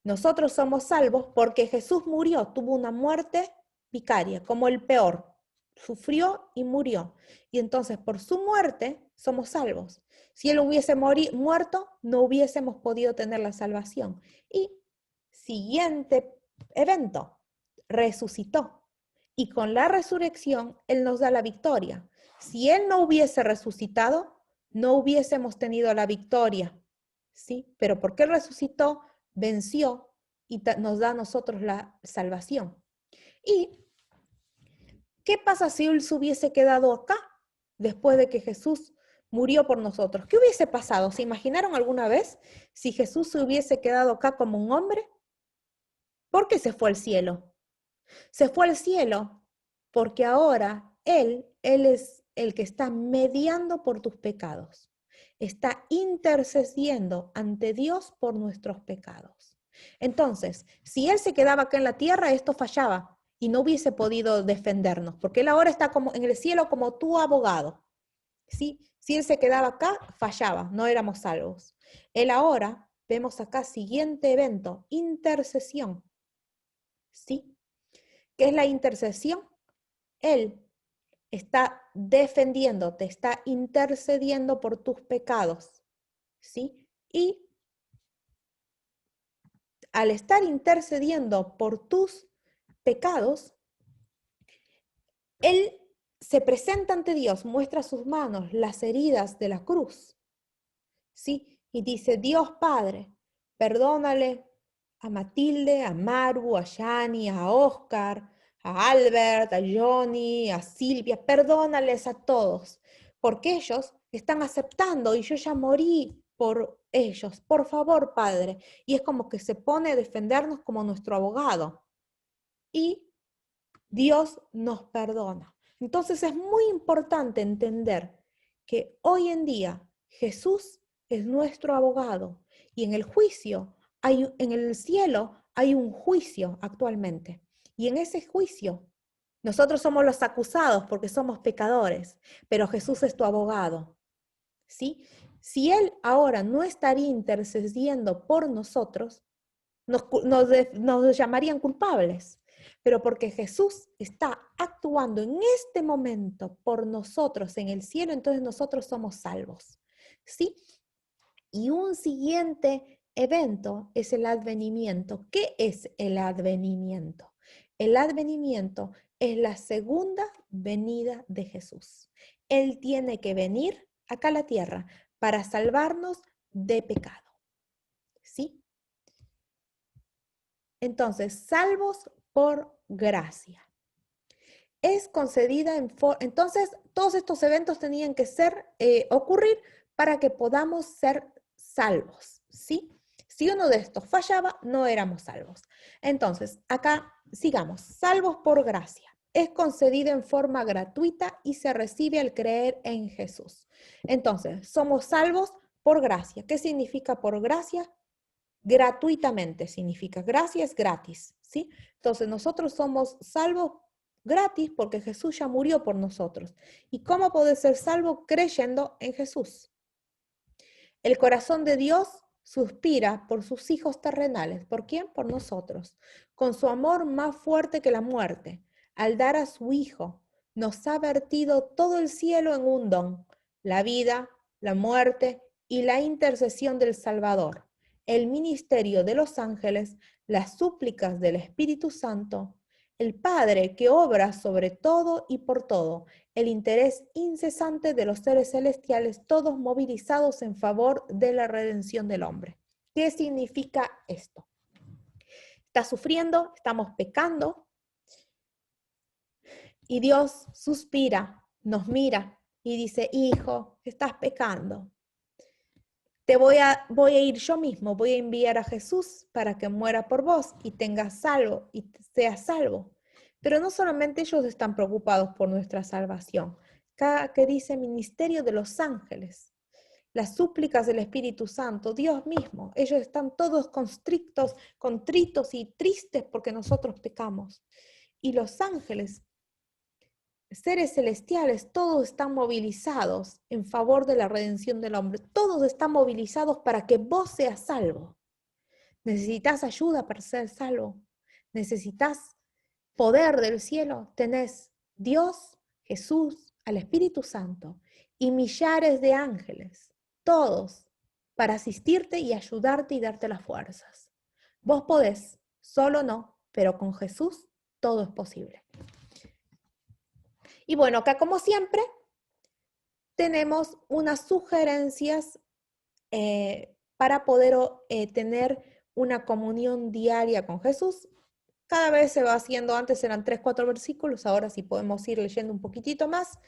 B: Nosotros somos salvos porque Jesús murió, tuvo una muerte vicaria, como el peor. Sufrió y murió. Y entonces por su muerte somos salvos. Si Él hubiese muerto, no hubiésemos podido tener la salvación. Y siguiente evento, resucitó. Y con la resurrección, Él nos da la victoria. Si Él no hubiese resucitado, no hubiésemos tenido la victoria, ¿sí? Pero porque Él resucitó, venció y nos da a nosotros la salvación. ¿Y qué pasa si Él se hubiese quedado acá después de que Jesús murió por nosotros? ¿Qué hubiese pasado? ¿Se imaginaron alguna vez si Jesús se hubiese quedado acá como un hombre? ¿Por qué se fue al cielo? Se fue al cielo porque ahora Él es el que está mediando por tus pecados. Está intercediendo ante Dios por nuestros pecados. Entonces, si Él se quedaba acá en la tierra, esto fallaba y no hubiese podido defendernos, porque Él ahora está como en el cielo como tu abogado. ¿Sí? Si Él se quedaba acá, fallaba, no éramos salvos. Él ahora, vemos acá, siguiente evento, intercesión. ¿Sí? ¿Qué es la intercesión? Él está defendiendo, te está intercediendo por tus pecados, ¿sí? Y al estar intercediendo por tus pecados, Él se presenta ante Dios, muestra sus manos, las heridas de la cruz, ¿sí? Y dice, Dios Padre, perdónale a Matilde, a Maru, a Yani, a Oscar, a Albert, a Johnny, a Silvia, perdónales a todos, porque ellos están aceptando y yo ya morí por ellos, por favor, Padre. Y es como que se pone a defendernos como nuestro abogado. Y Dios nos perdona. Entonces es muy importante entender que hoy en día Jesús es nuestro abogado. Y en el juicio, en el cielo hay un juicio actualmente. Y en ese juicio, nosotros somos los acusados porque somos pecadores, pero Jesús es tu abogado. ¿Sí? Si Él ahora no estaría intercediendo por nosotros, nos llamarían culpables. Pero porque Jesús está actuando en este momento por nosotros en el cielo, entonces nosotros somos salvos. ¿Sí? Y un siguiente evento es el advenimiento. ¿Qué es el advenimiento? El advenimiento es la segunda venida de Jesús. Él tiene que venir acá a la tierra para salvarnos de pecado. ¿Sí? Entonces, salvos por gracia. Es concedida entonces, todos estos eventos tenían que ocurrir para que podamos ser salvos, ¿sí? Si uno de estos fallaba, no éramos salvos. Entonces, acá sigamos. Salvos por gracia. Es concedida en forma gratuita y se recibe al creer en Jesús. Entonces, somos salvos por gracia. ¿Qué significa por gracia? Gratuitamente significa. Gracia es gratis, ¿sí? Entonces, nosotros somos salvos gratis porque Jesús ya murió por nosotros. ¿Y cómo puede ser salvo? Creyendo en Jesús. El corazón de Dios suspira por sus hijos terrenales. ¿Por quién? Por nosotros. Con su amor más fuerte que la muerte, al dar a su Hijo, nos ha vertido todo el cielo en un don, la vida, la muerte y la intercesión del Salvador, el ministerio de los ángeles, las súplicas del Espíritu Santo, el Padre que obra sobre todo y por todo, el interés incesante de los seres celestiales, todos movilizados en favor de la redención del hombre. ¿Qué significa esto? Está sufriendo, estamos pecando, y Dios suspira, nos mira y dice, hijo, estás pecando. Voy a ir yo mismo, voy a enviar a Jesús para que muera por vos y tengas salvo y seas salvo. Pero no solamente ellos están preocupados por nuestra salvación. Acá que dice ministerio de los ángeles, las súplicas del Espíritu Santo, Dios mismo, ellos están todos contritos y tristes porque nosotros pecamos. Y los ángeles, seres celestiales, todos están movilizados en favor de la redención del hombre. Todos están movilizados para que vos seas salvo. ¿Necesitas ayuda para ser salvo? ¿Necesitas poder del cielo? Tenés Dios, Jesús, al Espíritu Santo y millares de ángeles, todos para asistirte y ayudarte y darte las fuerzas. Vos podés, solo no, pero con Jesús todo es posible. Y bueno, acá como siempre, tenemos unas sugerencias para poder tener una comunión diaria con Jesús. Cada vez se va haciendo, antes eran 3, 4 versículos, ahora sí podemos ir leyendo un poquitito más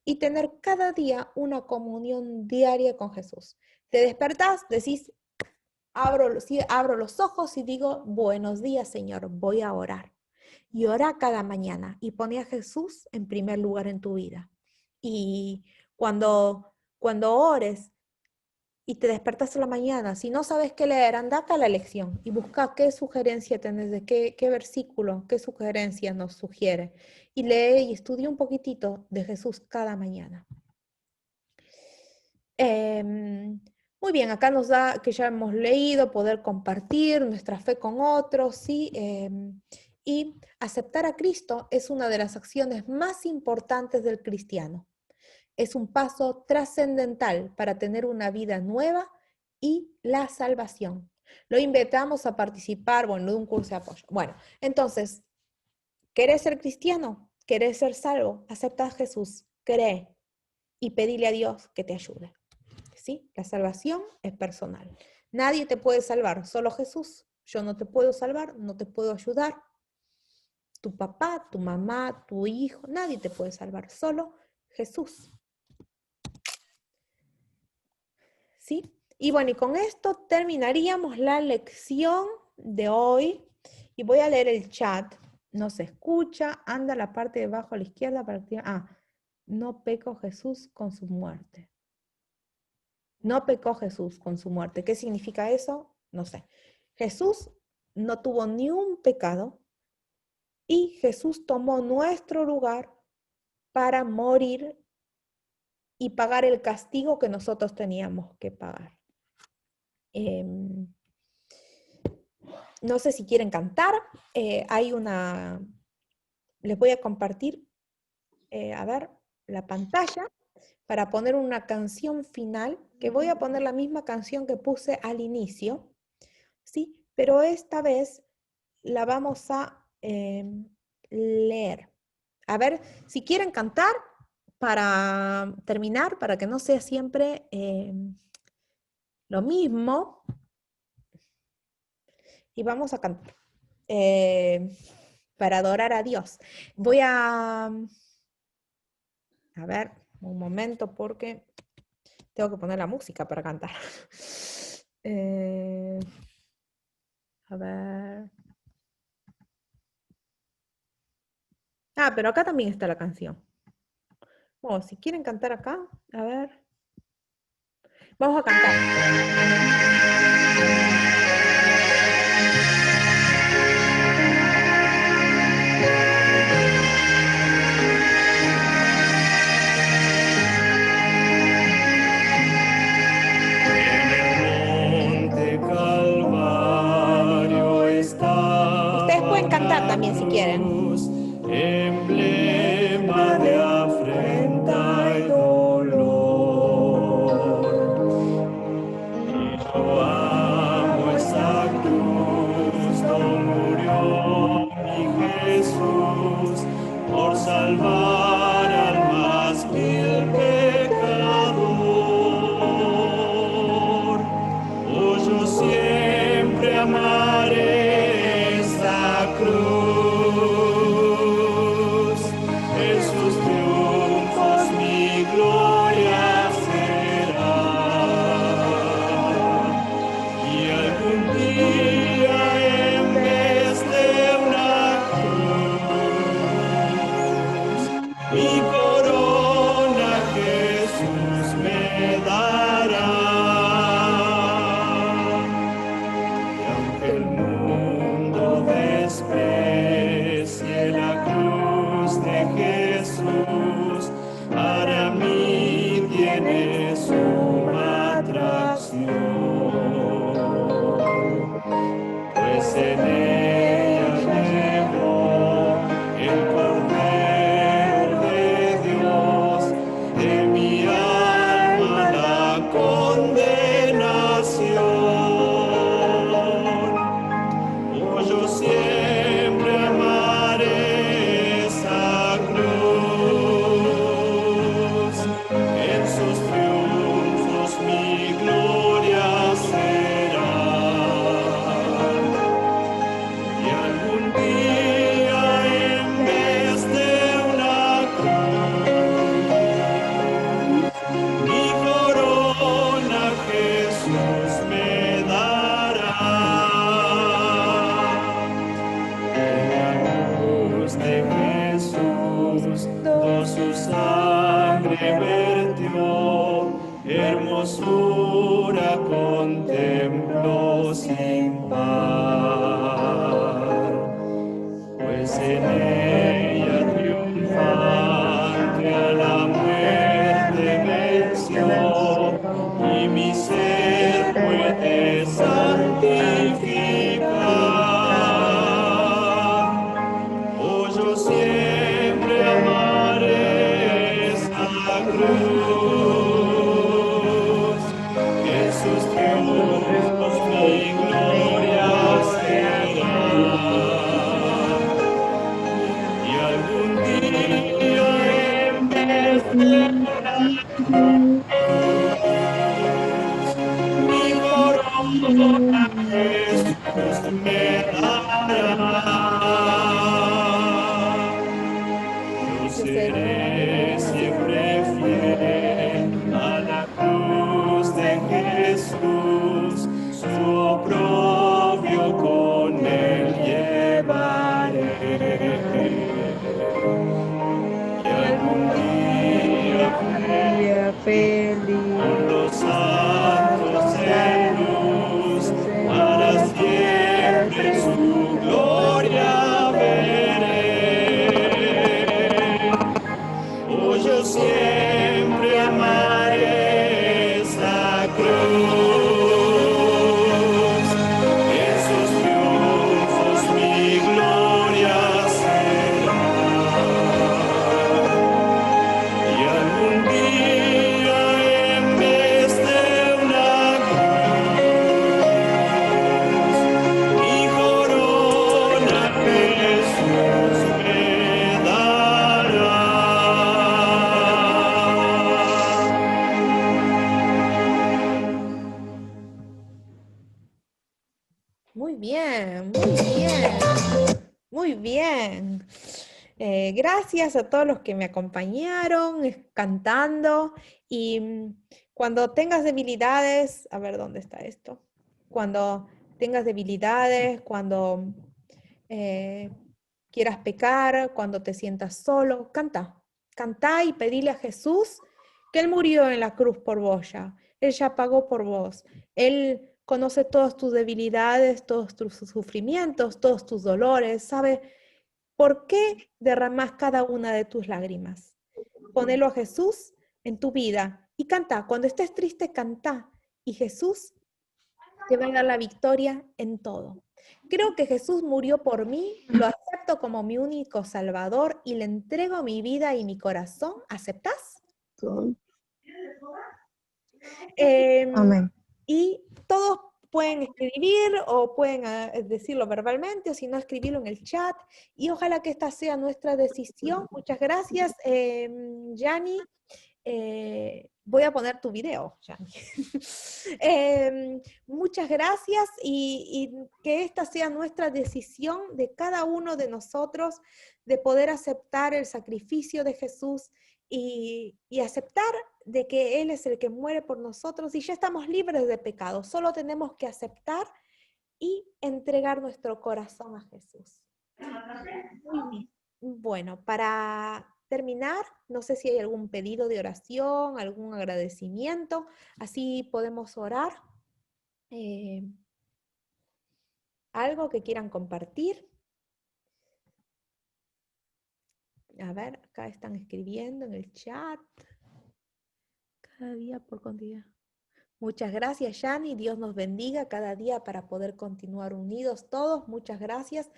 B: y tener cada día una comunión diaria con Jesús. Te despertás, decís, abro los ojos y digo, buenos días, Señor, voy a orar. Y ora cada mañana y pone a Jesús en primer lugar en tu vida. Y cuando ores y te despertas en la mañana, si no sabes qué leer, anda acá a la lección y busca qué sugerencia tenés, de qué versículo, qué sugerencia nos sugiere. Y lee y estudia un poquitito de Jesús cada mañana. Muy bien, acá nos da que ya hemos leído, poder compartir nuestra fe con otros, ¿sí? Y aceptar a Cristo es una de las acciones más importantes del cristiano. Es un paso trascendental para tener una vida nueva y la salvación. Lo invitamos a participar, de un curso de apoyo. Bueno, entonces, ¿querés ser cristiano? ¿Querés ser salvo? Acepta a Jesús, cree y pedile a Dios que te ayude. ¿Sí? La salvación es personal. Nadie te puede salvar, solo Jesús. Yo no te puedo salvar, no te puedo ayudar. Tu papá, tu mamá, tu hijo, nadie te puede salvar, solo Jesús. ¿Sí? Y bueno, y con esto terminaríamos la lección de hoy. Y voy a leer el chat. No se escucha, anda a la parte de abajo a la izquierda para activar. No pecó Jesús con su muerte. No pecó Jesús con su muerte. ¿Qué significa eso? No sé. Jesús no tuvo ni un pecado y Jesús tomó nuestro lugar para morir y pagar el castigo que nosotros teníamos que pagar. No sé si quieren cantar. Les voy a compartir, a ver, la pantalla para poner una canción final, que voy a poner la misma canción que puse al inicio, ¿sí? Pero esta vez la vamos a leer. A ver, si quieren cantar, para terminar, para que no sea siempre lo mismo, y vamos a cantar para adorar a Dios. Voy a ver, un momento, porque tengo que poner la música para cantar. A ver. Ah, pero acá también está la canción. Bueno, si quieren cantar acá, a ver. Vamos a cantar. Ustedes pueden cantar también si quieren.
A: Emblema de afrenta y dolor. Y yo amo esa cruz donde murió mi Jesús por salvar al más vil pecador. Oh, yo siempre amaré esa cruz, en sus triunfos mi gloria será. Y algún día en vez de una cruz, mi corona Jesús me dará. Y aunque el mundo desprecie la cruz de Jesús, para mí tiene suma atracción, pues en ella llevó el Cordero de Dios de mi alma la condenación. Oh, yo siempre amaré esa cruz, en sus triunfos mi gloria será. Y algún día en vez de una cruz, mi corona Jesús me dará. En la cruz de Jesús, su sangre vertió, hermosura contempló sin par, pues en ella triunfante a la muerte venció, y mi ser puede santificar. Oh, yo siempre amaré esa cruz, en sus triunfos mi gloria será. Y algún día en vez de una cruz, mi corona Jesús me dará. Yo seré siempre fiel a la cruz de Jesús, su oprobio con él llevaré. Y algún día
B: Feliz.
A: cuando salga
B: bien. Gracias a todos los que me acompañaron cantando. Y cuando tengas debilidades, a ver dónde está esto. Cuando tengas debilidades, cuando quieras pecar, cuando te sientas solo, canta. Cantá y pedile a Jesús que Él murió en la cruz por vos ya. Él ya pagó por vos. Él conoce todas tus debilidades, todos tus sufrimientos, todos tus dolores, sabe por qué derramás cada una de tus lágrimas. Ponelo a Jesús en tu vida y canta. Cuando estés triste, canta. Y Jesús te va a dar la victoria en todo. Creo que Jesús murió por mí, lo acepto como mi único Salvador y le entrego mi vida y mi corazón. ¿Aceptás?
D: Amén.
B: Y todos pueden escribir o pueden decirlo verbalmente o si no, escribirlo en el chat. Y ojalá que esta sea nuestra decisión. Muchas gracias, Yani. Voy a poner tu video, Yani. Muchas gracias y que esta sea nuestra decisión de cada uno de nosotros de poder aceptar el sacrificio de Jesús y aceptar de que Él es el que muere por nosotros y ya estamos libres de pecado. Solo tenemos que aceptar y entregar nuestro corazón a Jesús. Muy bien. Bueno, para terminar, no sé si hay algún pedido de oración, algún agradecimiento, así podemos orar. ¿Algo que quieran compartir? A ver, acá están escribiendo en el chat. Cada día por continuidad. Muchas gracias, Yani. Dios nos bendiga cada día para poder continuar unidos todos. Muchas gracias.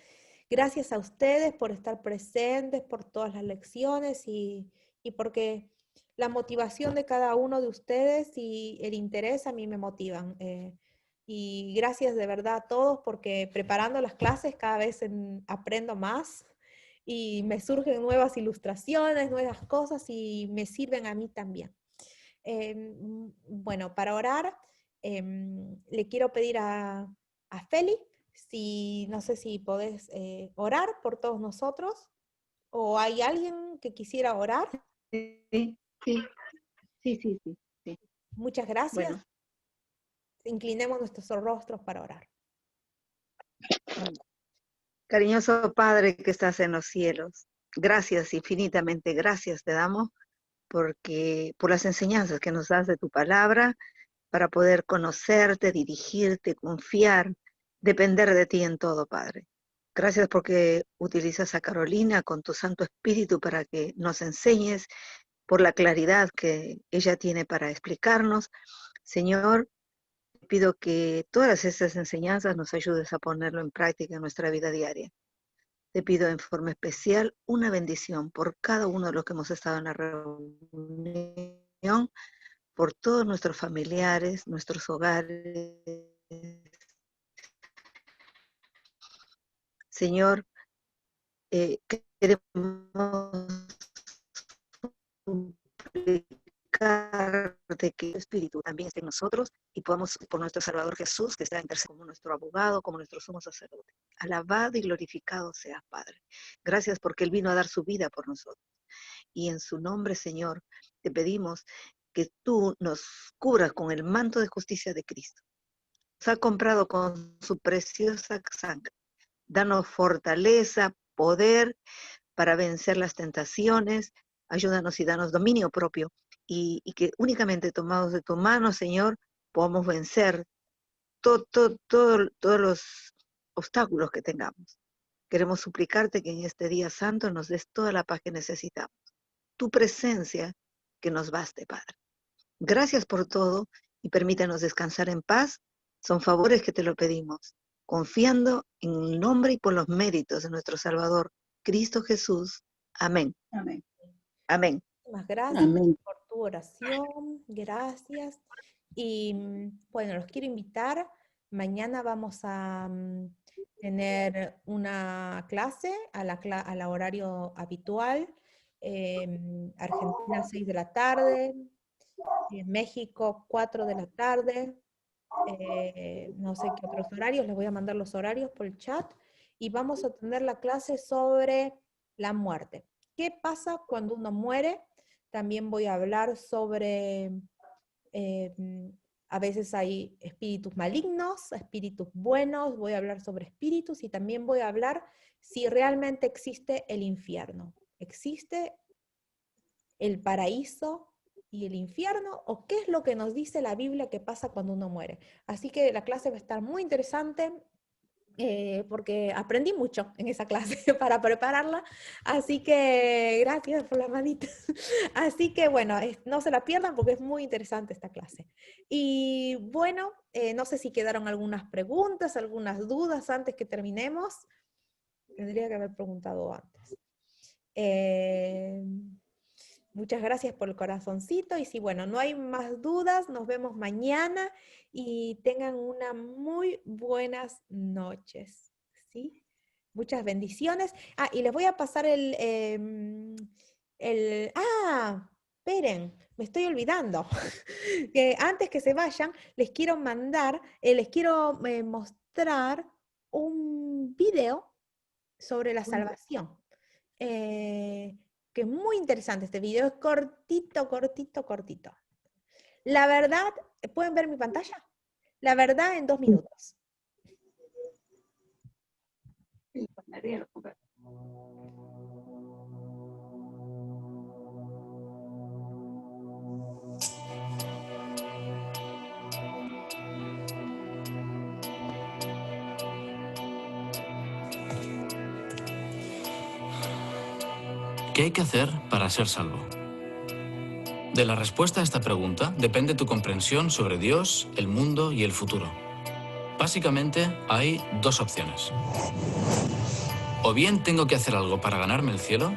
B: Gracias a ustedes por estar presentes, por todas las lecciones y porque la motivación de cada uno de ustedes y el interés a mí me motivan. Y gracias de verdad a todos porque preparando las clases cada vez aprendo más y me surgen nuevas ilustraciones, nuevas cosas y me sirven a mí también. Bueno, para orar, le quiero pedir a Feli, no sé si podés orar por todos nosotros, o hay alguien que quisiera orar.
C: Sí.
B: Muchas gracias.
C: Bueno.
B: Inclinemos nuestros rostros para orar.
D: Cariñoso Padre que estás en los cielos, gracias, infinitamente gracias te damos por las enseñanzas que nos das de tu palabra para poder conocerte, dirigirte, confiar, depender de ti en todo, Padre. Gracias porque utilizas a Carolina con tu Santo Espíritu para que nos enseñes, por la claridad que ella tiene para explicarnos. Señor, te pido que todas estas enseñanzas nos ayudes a ponerlo en práctica en nuestra vida diaria. Te pido en forma especial una bendición por cada uno de los que hemos estado en la reunión, por todos nuestros familiares, nuestros hogares. Señor, queremos suplicarte que el Espíritu también esté en nosotros y podamos, por nuestro Salvador Jesús, que está intercediendo como nuestro abogado, como nuestro sumo sacerdote. Alabado y glorificado seas, Padre. Gracias porque Él vino a dar su vida por nosotros. Y en su nombre, Señor, te pedimos que tú nos cubras con el manto de justicia de Cristo. Nos ha comprado con su preciosa sangre. Danos fortaleza, poder para vencer las tentaciones. Ayúdanos y danos dominio propio. Y que únicamente tomados de tu mano, Señor, podamos vencer todos los obstáculos que tengamos. Queremos suplicarte que en este día santo nos des toda la paz que necesitamos. Tu presencia que nos baste, Padre. Gracias por todo y permítanos descansar en paz. Son favores que te lo pedimos, confiando en el nombre y por los méritos de nuestro Salvador, Cristo Jesús. Amén.
C: Amén.
D: Amén.
B: Muchas gracias.
C: Amén.
B: Por tu oración. Gracias. Y bueno, los quiero invitar. Mañana vamos a tener una clase a la horario habitual. Argentina 6 de la tarde, en México 4 de la tarde, no sé qué otros horarios, les voy a mandar los horarios por el chat. y vamos a tener la clase sobre la muerte. ¿Qué pasa cuando uno muere? También voy a hablar sobre, a veces hay espíritus malignos, espíritus buenos, voy a hablar sobre espíritus y también voy a hablar si realmente existe el infierno. ¿Existe el paraíso y el infierno? ¿O qué es lo que nos dice la Biblia que pasa cuando uno muere? Así que la clase va a estar muy interesante. Porque aprendí mucho en esa clase para prepararla, así que gracias por la manita. Así que bueno, no se la pierdan porque es muy interesante esta clase. Y bueno, no sé si quedaron algunas preguntas, algunas dudas antes que terminemos. Tendría que haber preguntado antes. Muchas gracias por el corazoncito y si bueno, no hay más dudas, nos vemos mañana y tengan unas muy buenas noches, ¿sí? Muchas bendiciones. Ah, y les voy a pasar esperen, me estoy olvidando. Que antes que se vayan, les quiero mandar, les quiero mostrar un video sobre la salvación. Que es muy interesante este video, es cortito, cortito, cortito. La verdad, ¿pueden ver mi pantalla? La verdad en 2 minutos.
E: ¿Qué hay que hacer para ser salvo? De la respuesta a esta pregunta depende tu comprensión sobre Dios, el mundo y el futuro. Básicamente, hay 2 opciones. O bien tengo que hacer algo para ganarme el cielo,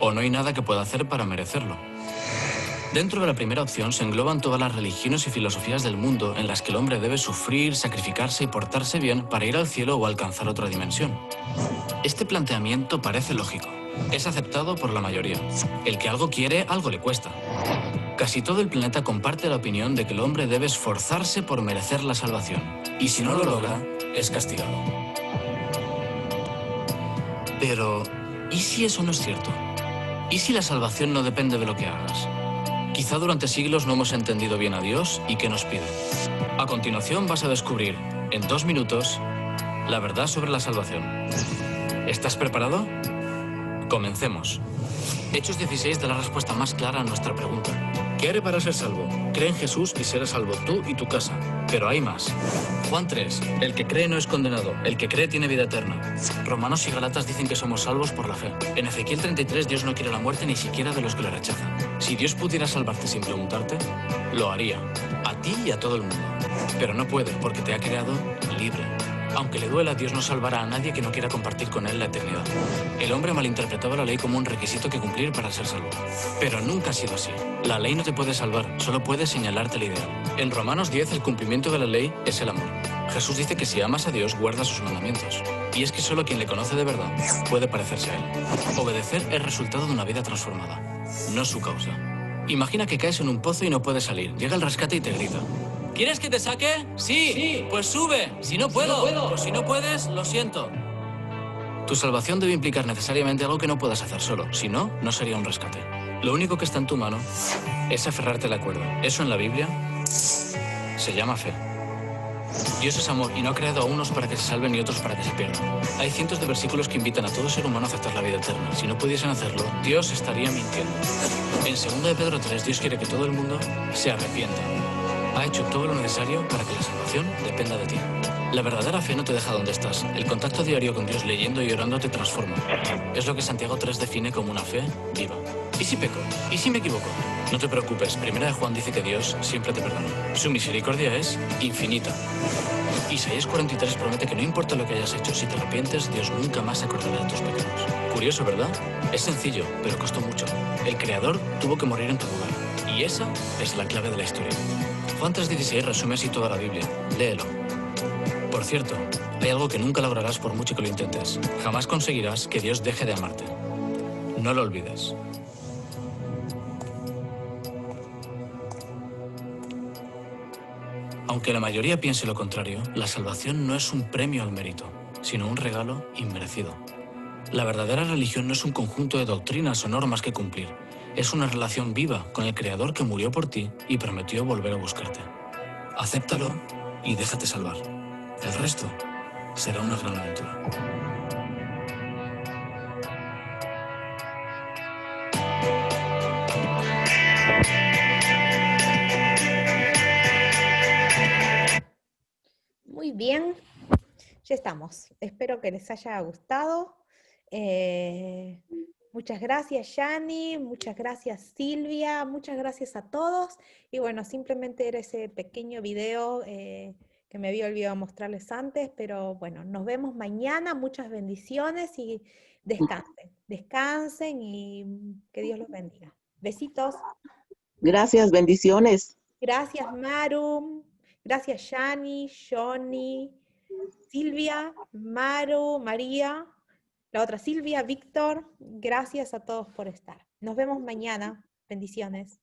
E: o no hay nada que pueda hacer para merecerlo. Dentro de la primera opción se engloban todas las religiones y filosofías del mundo en las que el hombre debe sufrir, sacrificarse y portarse bien para ir al cielo o alcanzar otra dimensión. Este planteamiento parece lógico. Es aceptado por la mayoría. El que algo quiere, algo le cuesta. Casi todo el planeta comparte la opinión de que el hombre debe esforzarse por merecer la salvación. Y si no lo logra, es castigado. Pero, ¿y si eso no es cierto? ¿Y si la salvación no depende de lo que hagas? Quizá durante siglos no hemos entendido bien a Dios y qué nos pide. A continuación vas a descubrir, en 2 minutos, la verdad sobre la salvación. ¿Estás preparado? Comencemos. Hechos 16 da la respuesta más clara a nuestra pregunta. ¿Qué haré para ser salvo? Cree en Jesús y serás salvo tú y tu casa. Pero hay más. Juan 3. El que cree no es condenado. El que cree tiene vida eterna. Romanos y Galatas dicen que somos salvos por la fe. En Ezequiel 33 Dios no quiere la muerte ni siquiera de los que le rechazan. Si Dios pudiera salvarte sin preguntarte, lo haría. A ti y a todo el mundo. Pero no puede porque te ha creado libre. Aunque le duela, Dios no salvará a nadie que no quiera compartir con él la eternidad. El hombre malinterpretaba la ley como un requisito que cumplir para ser salvo. Pero nunca ha sido así. La ley no te puede salvar, solo puede señalarte el ideal. En Romanos 10, el cumplimiento de la ley es el amor. Jesús dice que si amas a Dios, guarda sus mandamientos. Y es que solo quien le conoce de verdad puede parecerse a él. Obedecer es resultado de una vida transformada, no su causa. Imagina que caes en un pozo y no puedes salir. Llega el rescate y te grita: ¿quieres que te saque? Sí. Pues sube. Si no puedo. Pues si no puedes, lo siento. Tu salvación debe implicar necesariamente algo que no puedas hacer solo. Si no, no sería un rescate. Lo único que está en tu mano es aferrarte a la cuerda. Eso en la Biblia se llama fe. Dios es amor y no ha creado a unos para que se salven y otros para que se pierdan. Hay cientos de versículos que invitan a todo ser humano a aceptar la vida eterna. Si no pudiesen hacerlo, Dios estaría mintiendo. En 2 de Pedro 3, Dios quiere que todo el mundo se arrepienta. Ha hecho todo lo necesario para que la salvación dependa de ti. La verdadera fe no te deja donde estás. El contacto diario con Dios leyendo y orando te transforma. Es lo que Santiago 3 define como una fe viva. ¿Y si peco? ¿Y si me equivoco? No te preocupes, 1 de Juan dice que Dios siempre te perdona. Su misericordia es infinita. Isaías 43 promete que no importa lo que hayas hecho, si te arrepientes, Dios nunca más se acordará de tus pecados. Curioso, ¿verdad? Es sencillo, pero costó mucho. El Creador tuvo que morir en tu lugar. Y esa es la clave de la historia. Juan 3:16 resume así toda la Biblia. Léelo. Por cierto, hay algo que nunca lograrás por mucho que lo intentes. Jamás conseguirás que Dios deje de amarte. No lo olvides. Aunque la mayoría piense lo contrario, la salvación no es un premio al mérito, sino un regalo inmerecido. La verdadera religión no es un conjunto de doctrinas o normas que cumplir. Es una relación viva con el Creador que murió por ti y prometió volver a buscarte. Acéptalo y déjate salvar. El resto será una gran aventura.
B: Muy bien, ya estamos. Espero que les haya gustado. Muchas gracias, Yani, muchas gracias, Silvia, muchas gracias a todos. Y bueno, simplemente era ese pequeño video que me había olvidado mostrarles antes, pero bueno, nos vemos mañana, muchas bendiciones y descansen y que Dios los bendiga. Besitos.
C: Gracias, bendiciones.
B: Gracias, Maru. Gracias, Yani, Johnny, Silvia, Maru, María, la otra Silvia, Víctor. Gracias a todos por estar. Nos vemos mañana. Bendiciones.